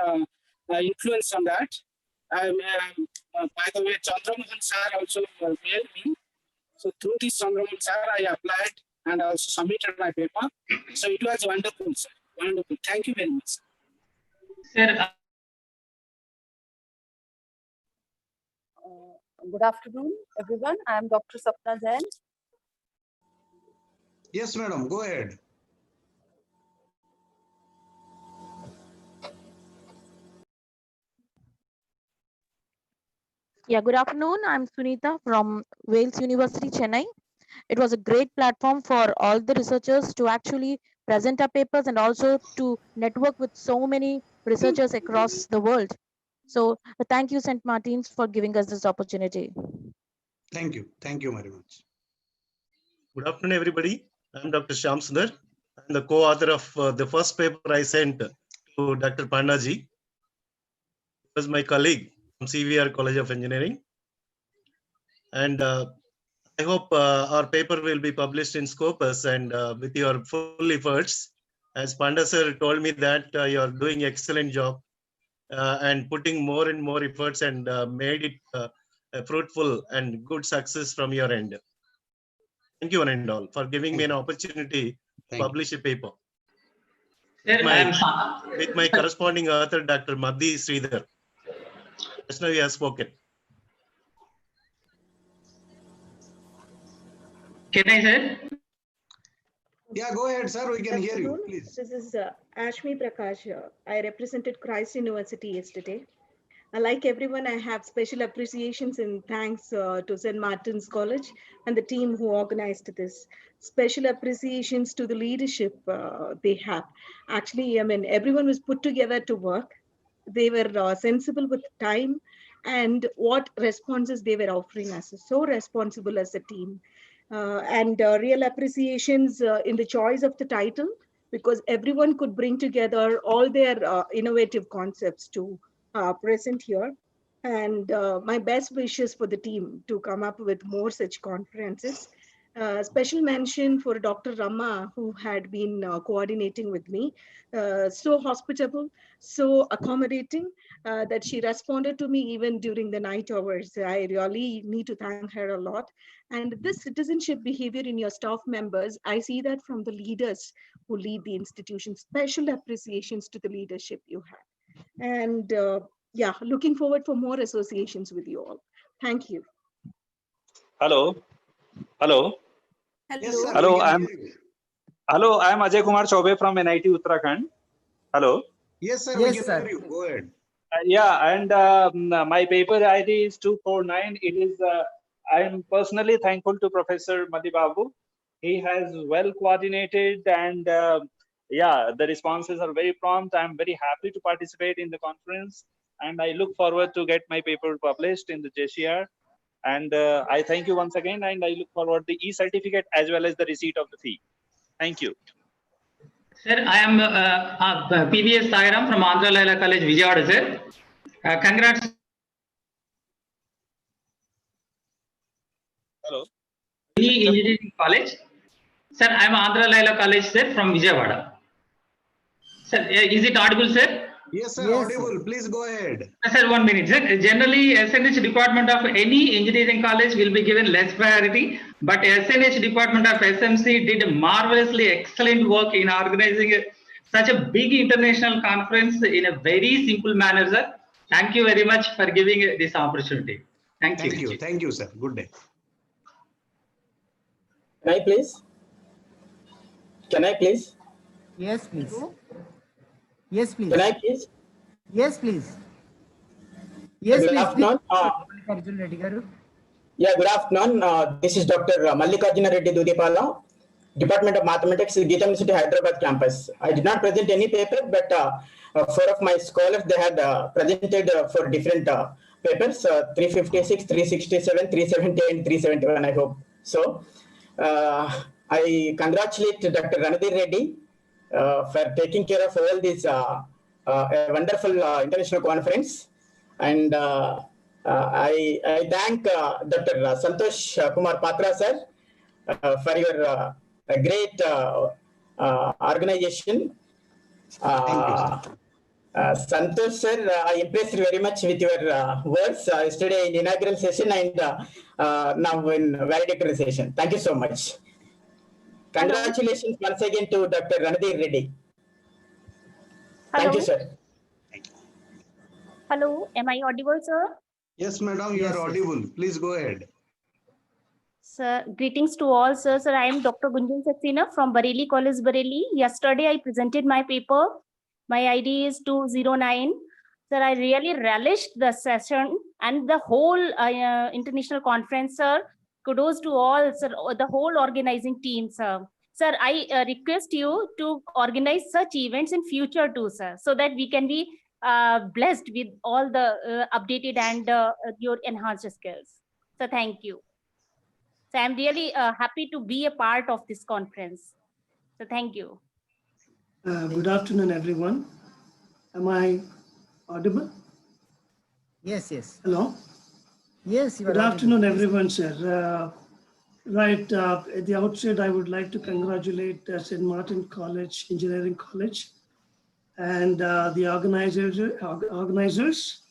influence on that. By the way, Chandramohan sir also mailed me. So through this Chandramohan sir, I applied and also submitted my paper. So it was wonderful, sir. Wonderful. Thank you very much, sir. Good afternoon, everyone. I am Dr. Sapna Jain. Yes, madam. Go ahead. Yeah, good afternoon. I'm Sunita from Wales University, Chennai. It was a great platform for all the researchers to actually present our papers and also to network with so many researchers across the world. So thank you, St. Martin's, for giving us this opportunity. Thank you. Thank you very much. Good afternoon, everybody. I'm Dr. Shyam Sundar. I'm the co-author of the first paper I sent to Dr. Pandaji. He was my colleague from CVR College of Engineering. And I hope our paper will be published in Scopus, and with your full efforts. As Panda sir told me that you're doing excellent job and putting more and more efforts and made it a fruitful and good success from your end. Thank you one and all for giving me an opportunity to publish a paper. With my corresponding author, Dr. Madhi Sridhar. Just now he has spoken. Can I, sir? Yeah, go ahead, sir. We can hear you, please. This is Ashmi Prakash. I represented Christ University yesterday. Like everyone, I have special appreciations and thanks to St. Martin's College and the team who organized this. Special appreciations to the leadership they have. Actually, I mean, everyone was put together to work. They were sensible with time and what responses they were offering us. So responsible as a team. And real appreciations in the choice of the title, because everyone could bring together all their innovative concepts to present here. And my best wishes for the team to come up with more such conferences. Special mention for Dr. Rama, who had been coordinating with me. So hospitable, so accommodating that she responded to me even during the night hours. I really need to thank her a lot. And this citizenship behavior in your staff members, I see that from the leaders who lead the institution. Special appreciations to the leadership you have. And yeah, looking forward for more associations with you all. Thank you. Hello. Hello. Yes, sir. Hello. I'm Ajay Kumar Chaube from NIT Uttarakhand. Hello. Yes, sir. Yes, we can hear you. Go ahead. Yeah, and my paper ID is 249. It is. I'm personally thankful to Professor Madhi Babu. He has well coordinated and yeah, the responses are very prompt. I'm very happy to participate in the conference, and I look forward to get my paper published in the JCR. And I thank you once again, and I look forward to the e-certificate as well as the receipt of the fee. Thank you. Sir, I am PVS Sagaram from Andhra Laila College, Vijayawada, sir. Congrats. Hello. Engineering College. Sir, I am Andhra Laila College, sir, from Vijayawada. Sir, is it audible, sir? Yes, sir, audible. Please go ahead. Sir, 1 minute. Sir, generally, SNH department of any engineering college will be given less priority, but SNH department of SMC did marvelously excellent work in organizing such a big international conference in a very simple manner, sir. Thank you very much for giving this opportunity. Thank you. Thank you, sir. Good day. Can I please? Can I please? Yes, please. Yes, please. Can I please? Yes, please. Yes, good please. Afternoon. Yeah, good afternoon. This is Dr. Mallikarjuna Reddy Dudipala, Department of Mathematics, Geeta University, Hyderabad campus. I did not present any paper, but 4 of my scholars, they had presented for different papers, 356, 367, 370, and 371, I hope. So, I congratulate Dr. Ranadhir Reddy for taking care of all these a wonderful international conference. And I thank Dr. Santosh Kumar Patra, sir, for your great organization. Santosh, sir, I impressed very much with your words yesterday in inaugural session and now in valedictory session. Thank you so much. Congratulations once again to Dr. Ranadhir Reddy. Thank you, sir. Hello, am I audible, sir? Yes, madam, you are audible. Please go ahead. Sir, greetings to all, sir. Sir, I am Dr. Gunjan Saxena from Bareilly College, Bareilly. Yesterday, I presented my paper. My ID is 209. Sir, I really relished the session and the whole international conference, sir. Kudos to all, sir, the whole organizing team, sir. Sir, I request you to organize such events in future too, sir, so that we can be blessed with all the updated and your enhanced skills. So thank you. So I'm really happy to be a part of this conference. So thank you. Good afternoon, everyone. Am I audible? Yes, yes. Hello? Yes, you are Good afternoon, audible. everyone, sir. Right, at the outset, I would like to congratulate St. Martin College, Engineering College, and the organizers.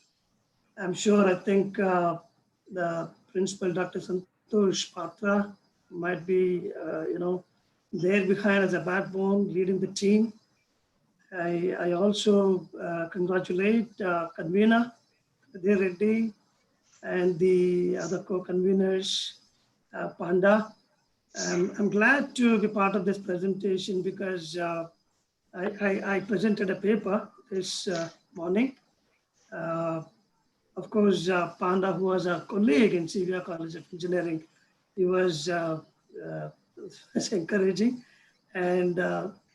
I'm sure, I think the principal, Dr. Santosh Patra, might be, there behind as a backbone, leading the team. I also congratulate convener, Ranadhir Reddy, and the other co-conveners, Panda. I'm glad to be part of this presentation because I presented a paper this morning. Of course, Panda, who was a colleague in CVR College of Engineering, he was encouraging. And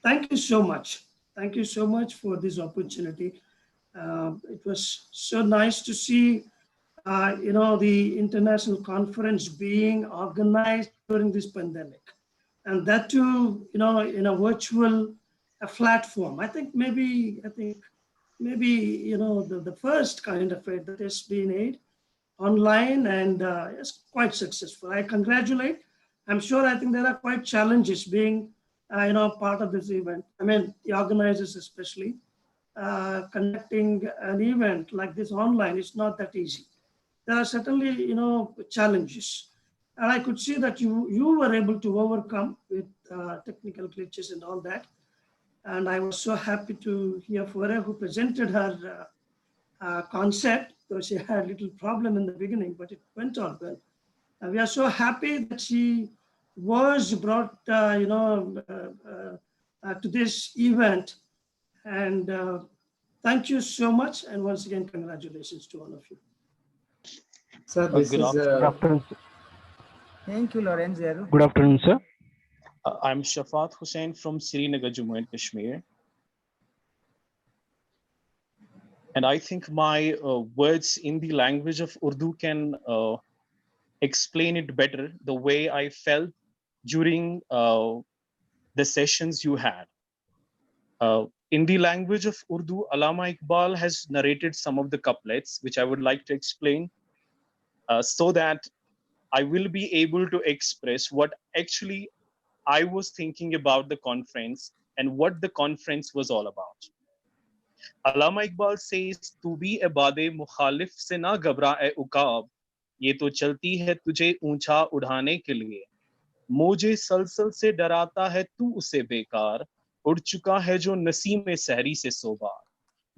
thank you so much. Thank you so much for this opportunity. It was so nice to see, the international conference being organized during this pandemic. And that too, in a virtual platform. I think maybe, the first kind of it that has been made online, and it's quite successful. I congratulate. I'm sure, I think there are quite challenges being, part of this event. I mean, the organizers especially, conducting an event like this online is not that easy. There are certainly, challenges. And I could see that you were able to overcome with technical glitches and all that. And I was so happy to hear Fore, who presented her concept, though she had a little problem in the beginning, but it went on well. And we are so happy that she was brought, to this event. And thank you so much. And once again, congratulations to all of you. Sir, this is... Good afternoon. Thank you, Lawrence. Good afternoon, sir. I'm Shafat Hussain from Srinagar, Jammu and Kashmir. And I think my words in the language of Urdu can explain it better, the way I felt during the sessions you had. In the language of Urdu, Allama Iqbal has narrated some of the couplets, which I would like to explain so that I will be able to express what actually I was thinking about the conference and what the conference was all about. Allama Iqbal says, "Tu bhi ebade mukhalif se na ghabra ukab, ye to chalti hai tujhe uncha udhane ke liye. मुझे सलसल से डराता है तू उसे बेकार, उड़ चुका है जो नसीम सहरी से सोबार,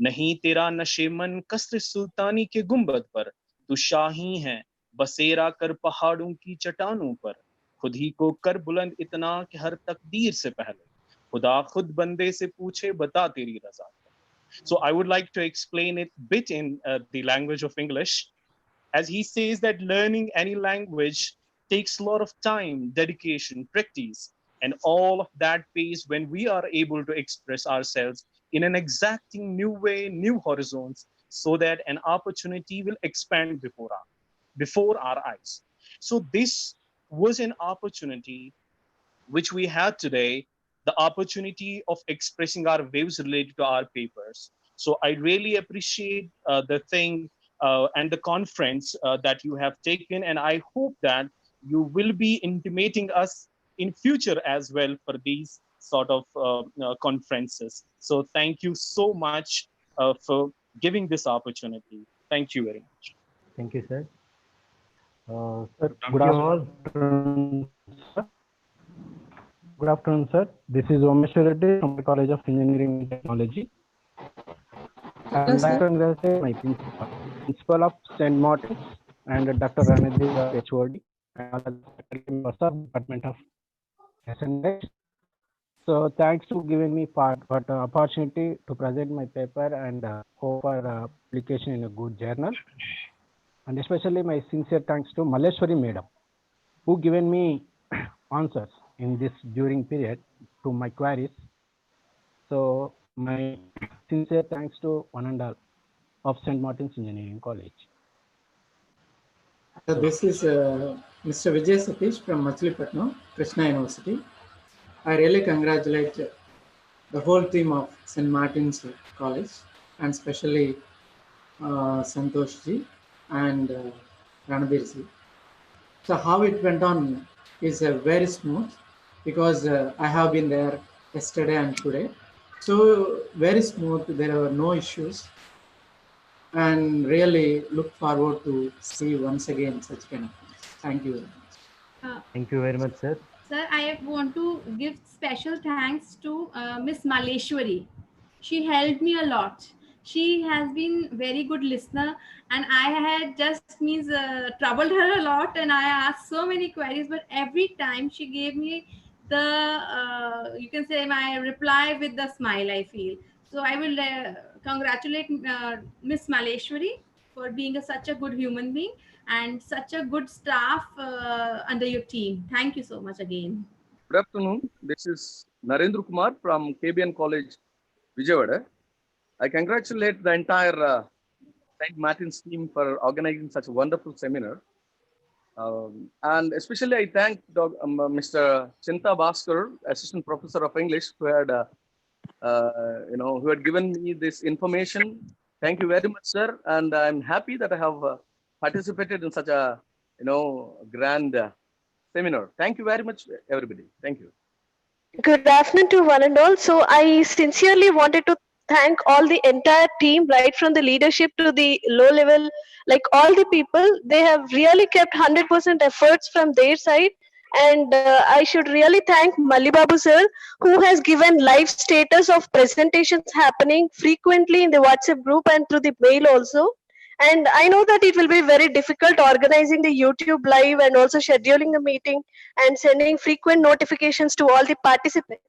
नहीं तेरा नशेमन कसर सुल्तानी के गुंबद पर, तू शाही है बसेरा कर पहाड़ों की चट्टानों पर, खुद ही को कर बुलंद इतना कि हर तकदीर से पहले खुदा खुद बंदे से पूछे बता तेरी रजा." So I would like to explain it bit in the language of English, as he says that learning any language takes a lot of time, dedication, practice, and all of that pays when we are able to express ourselves in an exacting new way, new horizons, so that an opportunity will expand before our eyes. So this was an opportunity which we had today, the opportunity of expressing our views related to our papers. So I really appreciate the thing and the conference that you have taken, and I hope that you will be intimating us in future as well for these sort of conferences. So thank you so much for giving this opportunity. Thank you very much. Thank you, sir. Sir, good afternoon, sir. Good afternoon, sir. This is Omeshwar Reddy from the College of Engineering and Technology. I would like to congratulate my principal of St. Martin's and Dr. Ranadhi, HOD, and all the members of Department of SNH. So thanks for giving me opportunity to present my paper and hope for publication in a good journal. And especially my sincere thanks to Malleshwari Madam, who given me answers in this during period to my queries. So my sincere thanks to one and all of St. Martin's Engineering College. This is Mr. Vijay Satish from Machilipatnam, Krishna University. I really congratulate the whole team of St. Martin's College, and especially Santosh ji and Ranabir ji. So how it went on is very smooth, because I have been there yesterday and today. So very smooth, there were no issues, and really look forward to see once again such kind of things. Thank you very much. Thank you very much, sir. Sir, I want to give special thanks to Miss Malleshwari. She helped me a lot. She has been very good listener, and I had just troubled her a lot, and I asked so many queries, but every time she gave me the you can say my reply with the smile, I feel. So I will congratulate Miss Malleshwari for being such a good human being and such a good staff under your team. Thank you so much again. Good afternoon. This is Narendra Kumar from KBN College, Vijayawada. I congratulate the entire St. Martin's team for organizing such a wonderful seminar. And especially I thank Mr. Chinta Bhaskar, Assistant Professor of English, who had who had given me this information. Thank you very much, sir. And I'm happy that I have participated in such a grand seminar. Thank you very much, everybody. Thank you. Good afternoon to one and all. So I sincerely wanted to thank all the entire team, right from the leadership to the low level, like all the people. They have really kept 100% efforts from their side. And I should really thank Malli Babu sir, who has given live status of presentations happening frequently in the WhatsApp group and through the mail also. And I know that it will be very difficult organizing the YouTube live and also scheduling the meeting and sending frequent notifications to all the participants.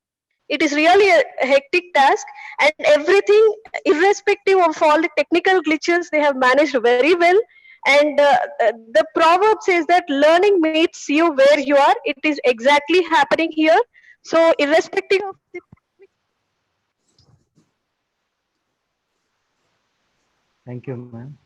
It is really a hectic task, and everything, irrespective of all the technical glitches, they have managed very well. And the proverb says that learning meets you where you are. It is exactly happening here. So irrespective of the Thank you, ma'am.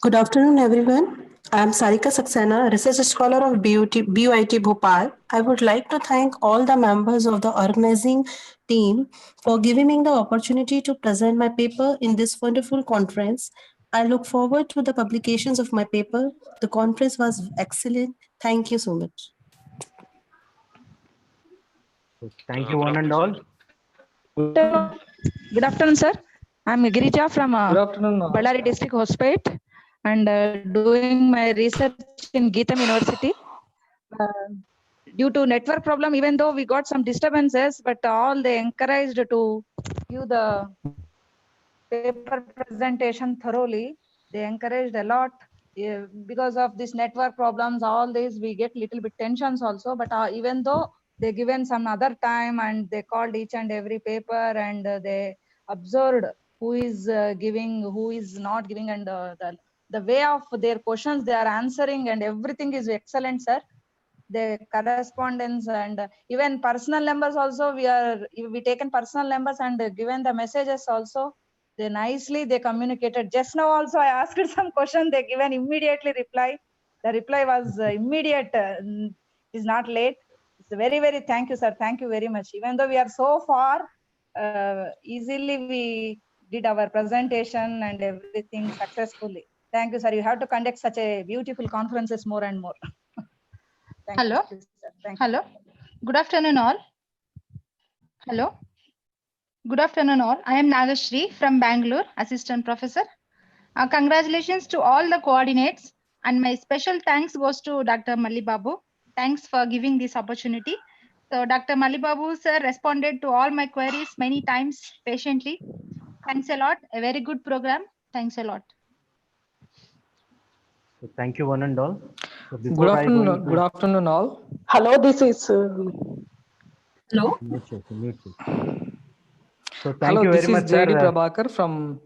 Good afternoon, everyone. I am Sarika Saxena, research scholar of BUIT Bhopal. I would like to thank all the members of the organizing team for giving me the opportunity to present my paper in this wonderful conference. I look forward to the publications of my paper. The conference was excellent. Thank you so much. Thank you, one and all. Good afternoon, sir. I'm Girija from Good afternoon. Ballari District Hospital and doing my research in Geetham University. Due to network problem, even though we got some disturbances, but all they encouraged to give the paper presentation thoroughly. They encouraged a lot. Because of this network problems, all this we get little bit tensions also. But even though they given some other time and they called each and every paper and they observed who is giving, who is not giving, and the way of their questions they are answering and everything is excellent, sir. The correspondence and even personal numbers also we taken personal numbers and given the messages also. They nicely they communicated. Just now also I asked some question, they given immediately reply. The reply was immediate, is not late. It's very thank you, sir. Thank you very much. Even though we are so far, easily we did our presentation and everything successfully. Thank you, sir. You have to conduct such a beautiful conferences more and more. Hello. Hello. Good afternoon, all. Hello. Good afternoon, all. I am Nagashri from Bangalore, Assistant Professor. Congratulations to all the coordinates, and my special thanks goes to Dr. Malli Babu. Thanks for giving this opportunity. So Dr. Malli Babu, sir, responded to all my queries many times patiently. Thanks a lot. A very good program. Thanks a lot. So thank you, one and all. So Good afternoon. Good afternoon, all. Hello, this is. Hello. So thank Hello, you this very is much, JD sir. Prabhakar from.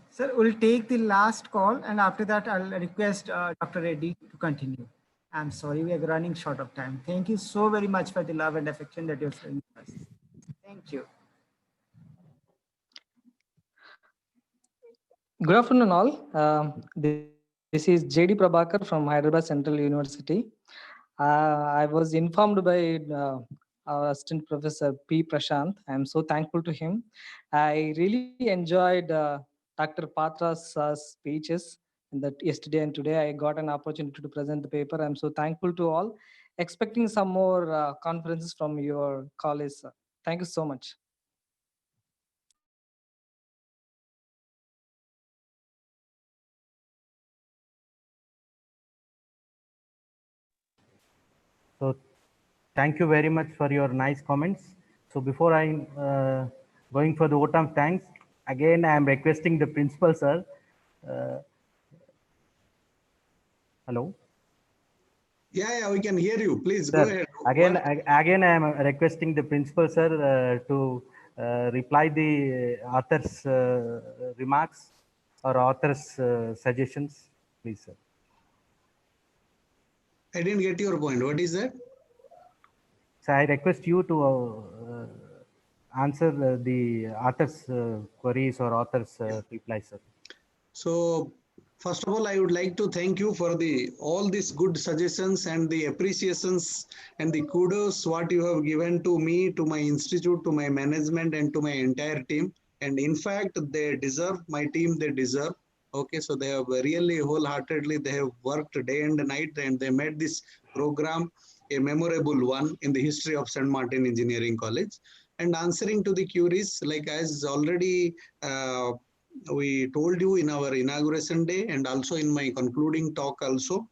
Sir, we'll take the last call, and after that, I'll request Dr. Reddy to continue. I'm sorry, we are running short of time. Thank you so very much for the love and affection that you're showing us. Thank you. Good afternoon, all. This is JD Prabhakar from Hyderabad Central University. I was informed by our assistant professor P. Prashant. I am so thankful to him. I really enjoyed Dr. Patra's speeches that yesterday and today. I got an opportunity to present the paper. I'm so thankful to all. Expecting some more conferences from your college. Thank you so much. So thank you very much for your nice comments. So before I going for the vote of thanks, again I am requesting the principal, sir. Hello. Yeah, we can hear you. Please Sir, go ahead. Again, I am requesting the principal, sir, to reply the author's remarks or author's suggestions, please, sir. I didn't get your point. What is that? So I request you to answer the author's queries or author's replies, sir. So first of all, I would like to thank you for all these good suggestions and the appreciations and the kudos what you have given to me, to my institute, to my management, and to my entire team. And in fact, they deserve, my team, they deserve. Okay, so they have really wholeheartedly, they have worked day and night, and they made this program a memorable one in the history of St. Martin Engineering College. And answering to the queries, like as already we told you in our inauguration day and also in my concluding talk also,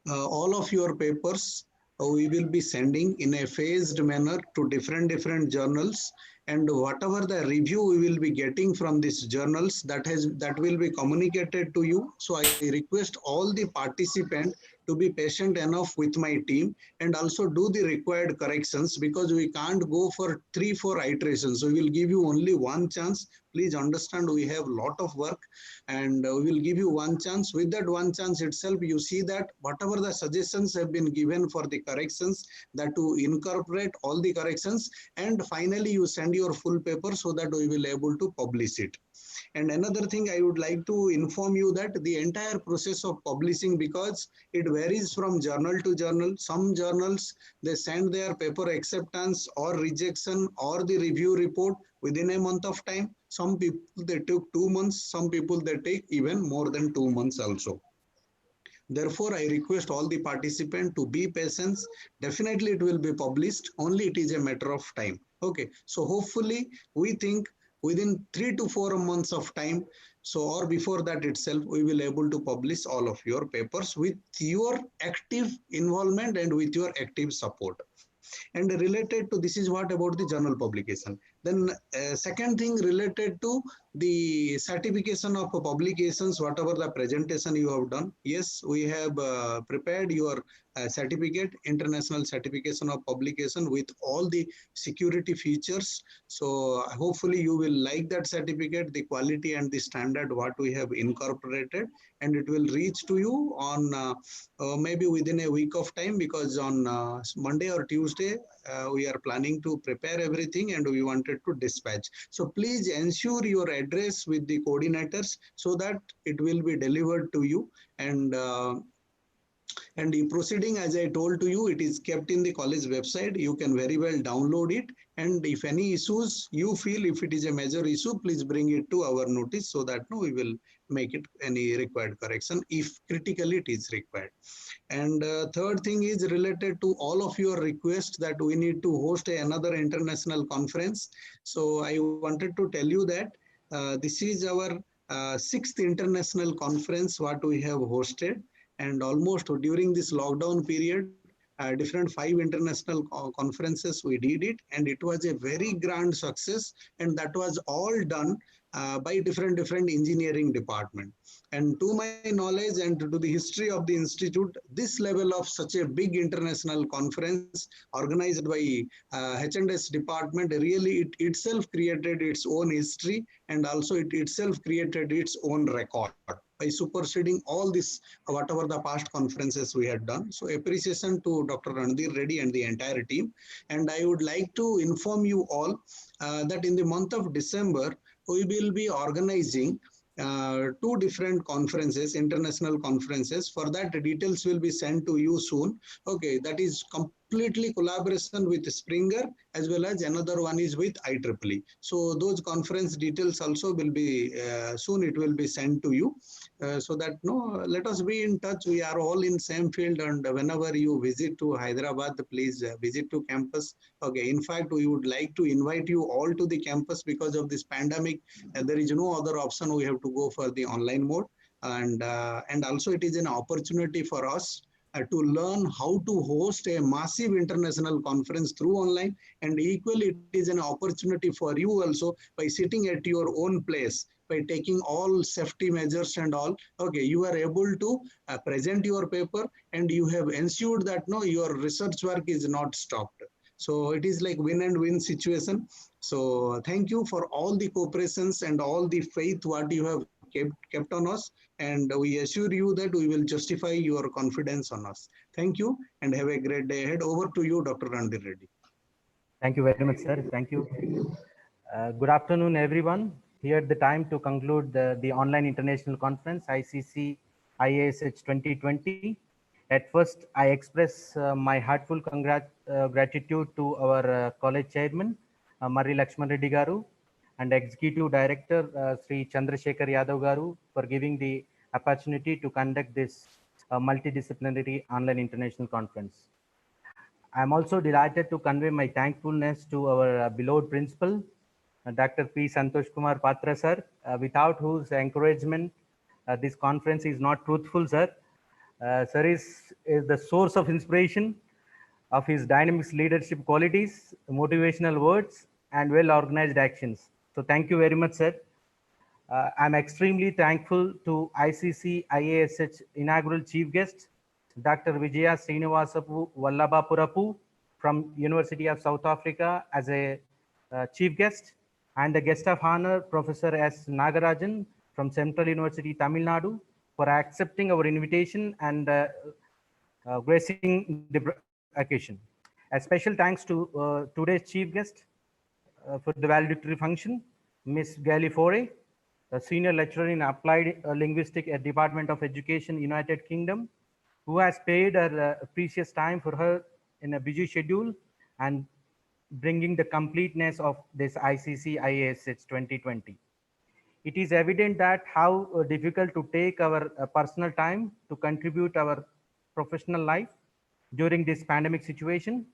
all of your papers we will be sending in a phased manner to different journals, and whatever the review we will be getting from these journals, that will be communicated to you. So I request all the participants to be patient enough with my team and also do the required corrections, because we can't go for 3-4 iterations. So we will give you only one chance. Please understand, we have a lot of work, and we will give you one chance. With that one chance itself, you see that whatever the suggestions have been given for the corrections, that to incorporate all the corrections, and finally you send your full paper so that we will able to publish it. And another thing I would like to inform you that the entire process of publishing, because it varies from journal to journal. Some journals, they send their paper acceptance or rejection or the review report within a month of time. Some people, they took 2 months. Some people, they take even more than 2 months also. Therefore, I request all the participants to be patient. Definitely it will be published, only it is a matter of time. Okay, so hopefully we think within 3 to 4 months of time, so or before that itself, we will able to publish all of your papers with your active involvement and with your active support. And related to this is what about the journal publication. Then second thing related to the certification of publications, whatever the presentation you have done. Yes, we have prepared your certificate, international certification of publication with all the security features. So hopefully you will like that certificate, the quality and the standard what we have incorporated, and it will reach to you on maybe within a week of time, because on Monday or Tuesday we are planning to prepare everything and we wanted to dispatch. So please ensure your address with the coordinators so that it will be delivered to you. And the proceeding, as I told to you, it is kept in the college website. You can very well download it. And if any issues you feel, if it is a major issue, please bring it to our notice so that we will make it any required correction if critically it is required. And third thing is related to all of your requests that we need to host another international conference. So I wanted to tell you that this is our 6th international conference what we have hosted. And almost during this lockdown period, different 5 international conferences we did it, and it was a very grand success, and that was all done by different engineering department. And to my knowledge and to the history of the institute, this level of such a big international conference organized by H&S department, really it itself created its own history, and also it itself created its own record by superseding all this, whatever the past conferences we had done. So appreciation to Dr. Randir Reddy and the entire team. And I would like to inform you all that in the month of December, we will be organizing 2 different conferences, international conferences. For that, details will be sent to you soon. Okay, that is completely collaboration with Springer, as well as another one is with IEEE. So those conference details also will be soon, it will be sent to you. So that let us be in touch. We are all in same field, and whenever you visit to Hyderabad, please visit to campus. Okay, in fact, we would like to invite you all to the campus. Because of this pandemic, there is no other option. We have to go for the online mode, and also it is an opportunity for us to learn how to host a massive international conference through online, and equally it is an opportunity for you also by sitting at your own place, by taking all safety measures and all. Okay, you are able to present your paper, and you have ensured that your research work is not stopped. So it is like win and win situation. So thank you for all the cooperations and all the faith what you have kept on us, and we assure you that we will justify your confidence on us. Thank you and have a great day ahead. Over to you, Dr. Randir Reddy. Thank you very much, sir. Thank you. Good afternoon, everyone. Here the time to conclude the online international conference, ICCIASH-2020. At first, I express my heartfelt gratitude to our college chairman, Marri Lakshman Reddy Garu, and Executive Director, Sri Chandrasekhar Yadav Garu, for giving the opportunity to conduct this multidisciplinary online international conference. I'm also delighted to convey my thankfulness to our beloved principal, Dr. P. Santosh Kumar Patra sir, without whose encouragement this conference is not truthful, sir. Sir is the source of inspiration of his dynamic leadership qualities, motivational words, and well-organized actions. So thank you very much, sir. I'm extremely thankful to ICCIASH inaugural chief guest, Dr. Vijaya Srinivasapu Vallabhapurapu from University of South Africa as a chief guest, and the guest of honor, Professor S. Nagarajan from Central University, Tamil Nadu, for accepting our invitation and gracing the occasion. A special thanks to today's chief guest for the valedictory function, Ms. Gali Fore, a senior lecturer in Applied Linguistics at Department of Education, United Kingdom, who has paid her precious time for her in a busy schedule and bringing the completeness of this ICCIASH-2020. It is evident that how difficult to take our personal time to contribute our professional life during this pandemic situation.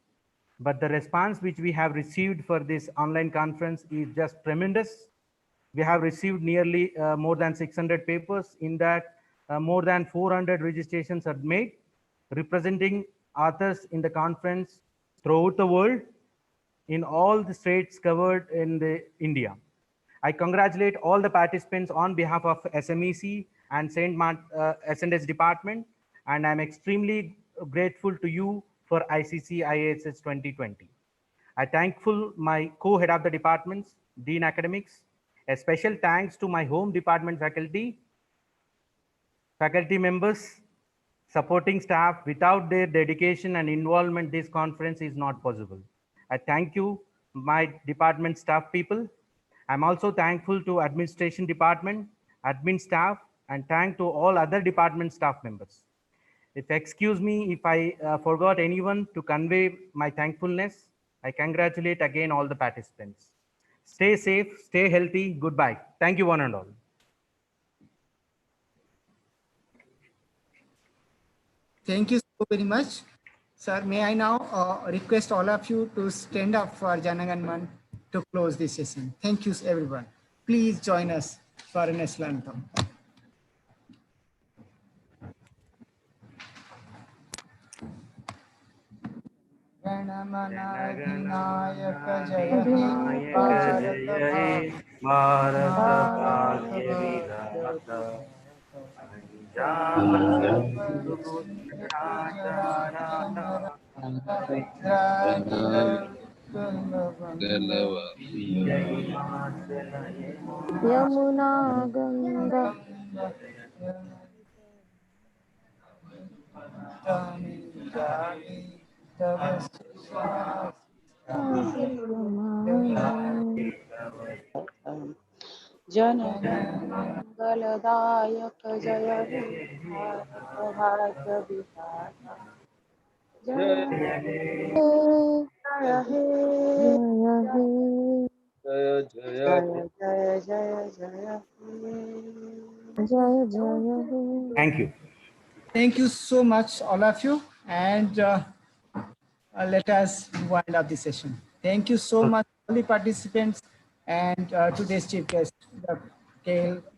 But the response which we have received for this online conference is just tremendous. We have received nearly more than 600 papers. In that, more than 400 registrations are made, representing authors in the conference throughout the world in all the states covered in India. I congratulate all the participants on behalf of SMEC and S&S department, and I'm extremely grateful to you for ICCIASH 2020. I thankful my co-head of the departments, Dean Academics. A special thanks to my home department faculty members, supporting staff. Without their dedication and involvement, this conference is not possible. I thank you, my department staff people. I'm also thankful to administration department, admin staff, and thank to all other department staff members. If excuse me if I forgot anyone to convey my thankfulness, I congratulate again all the participants. Stay safe, stay healthy. Goodbye. Thank you one and all. Thank you so very much. Sir, may I now request all of you to stand up for Janaganman to close this session. Thank you, everyone. Please join us for a national anthem. Ganamanayak Jaya He Bharat Bhagya Vidhata Yamuna Ganga Janagaladayaka Jaya He Bharata Bhagya Vidhata Jaya Jaya He Jaya Jaya Jaya Jaya Jaya Jaya Jaya. Thank you. Thank you so much, all of you. And let us wind up the session. Thank you so much, all the participants, and today's chief guest, Dr. Kale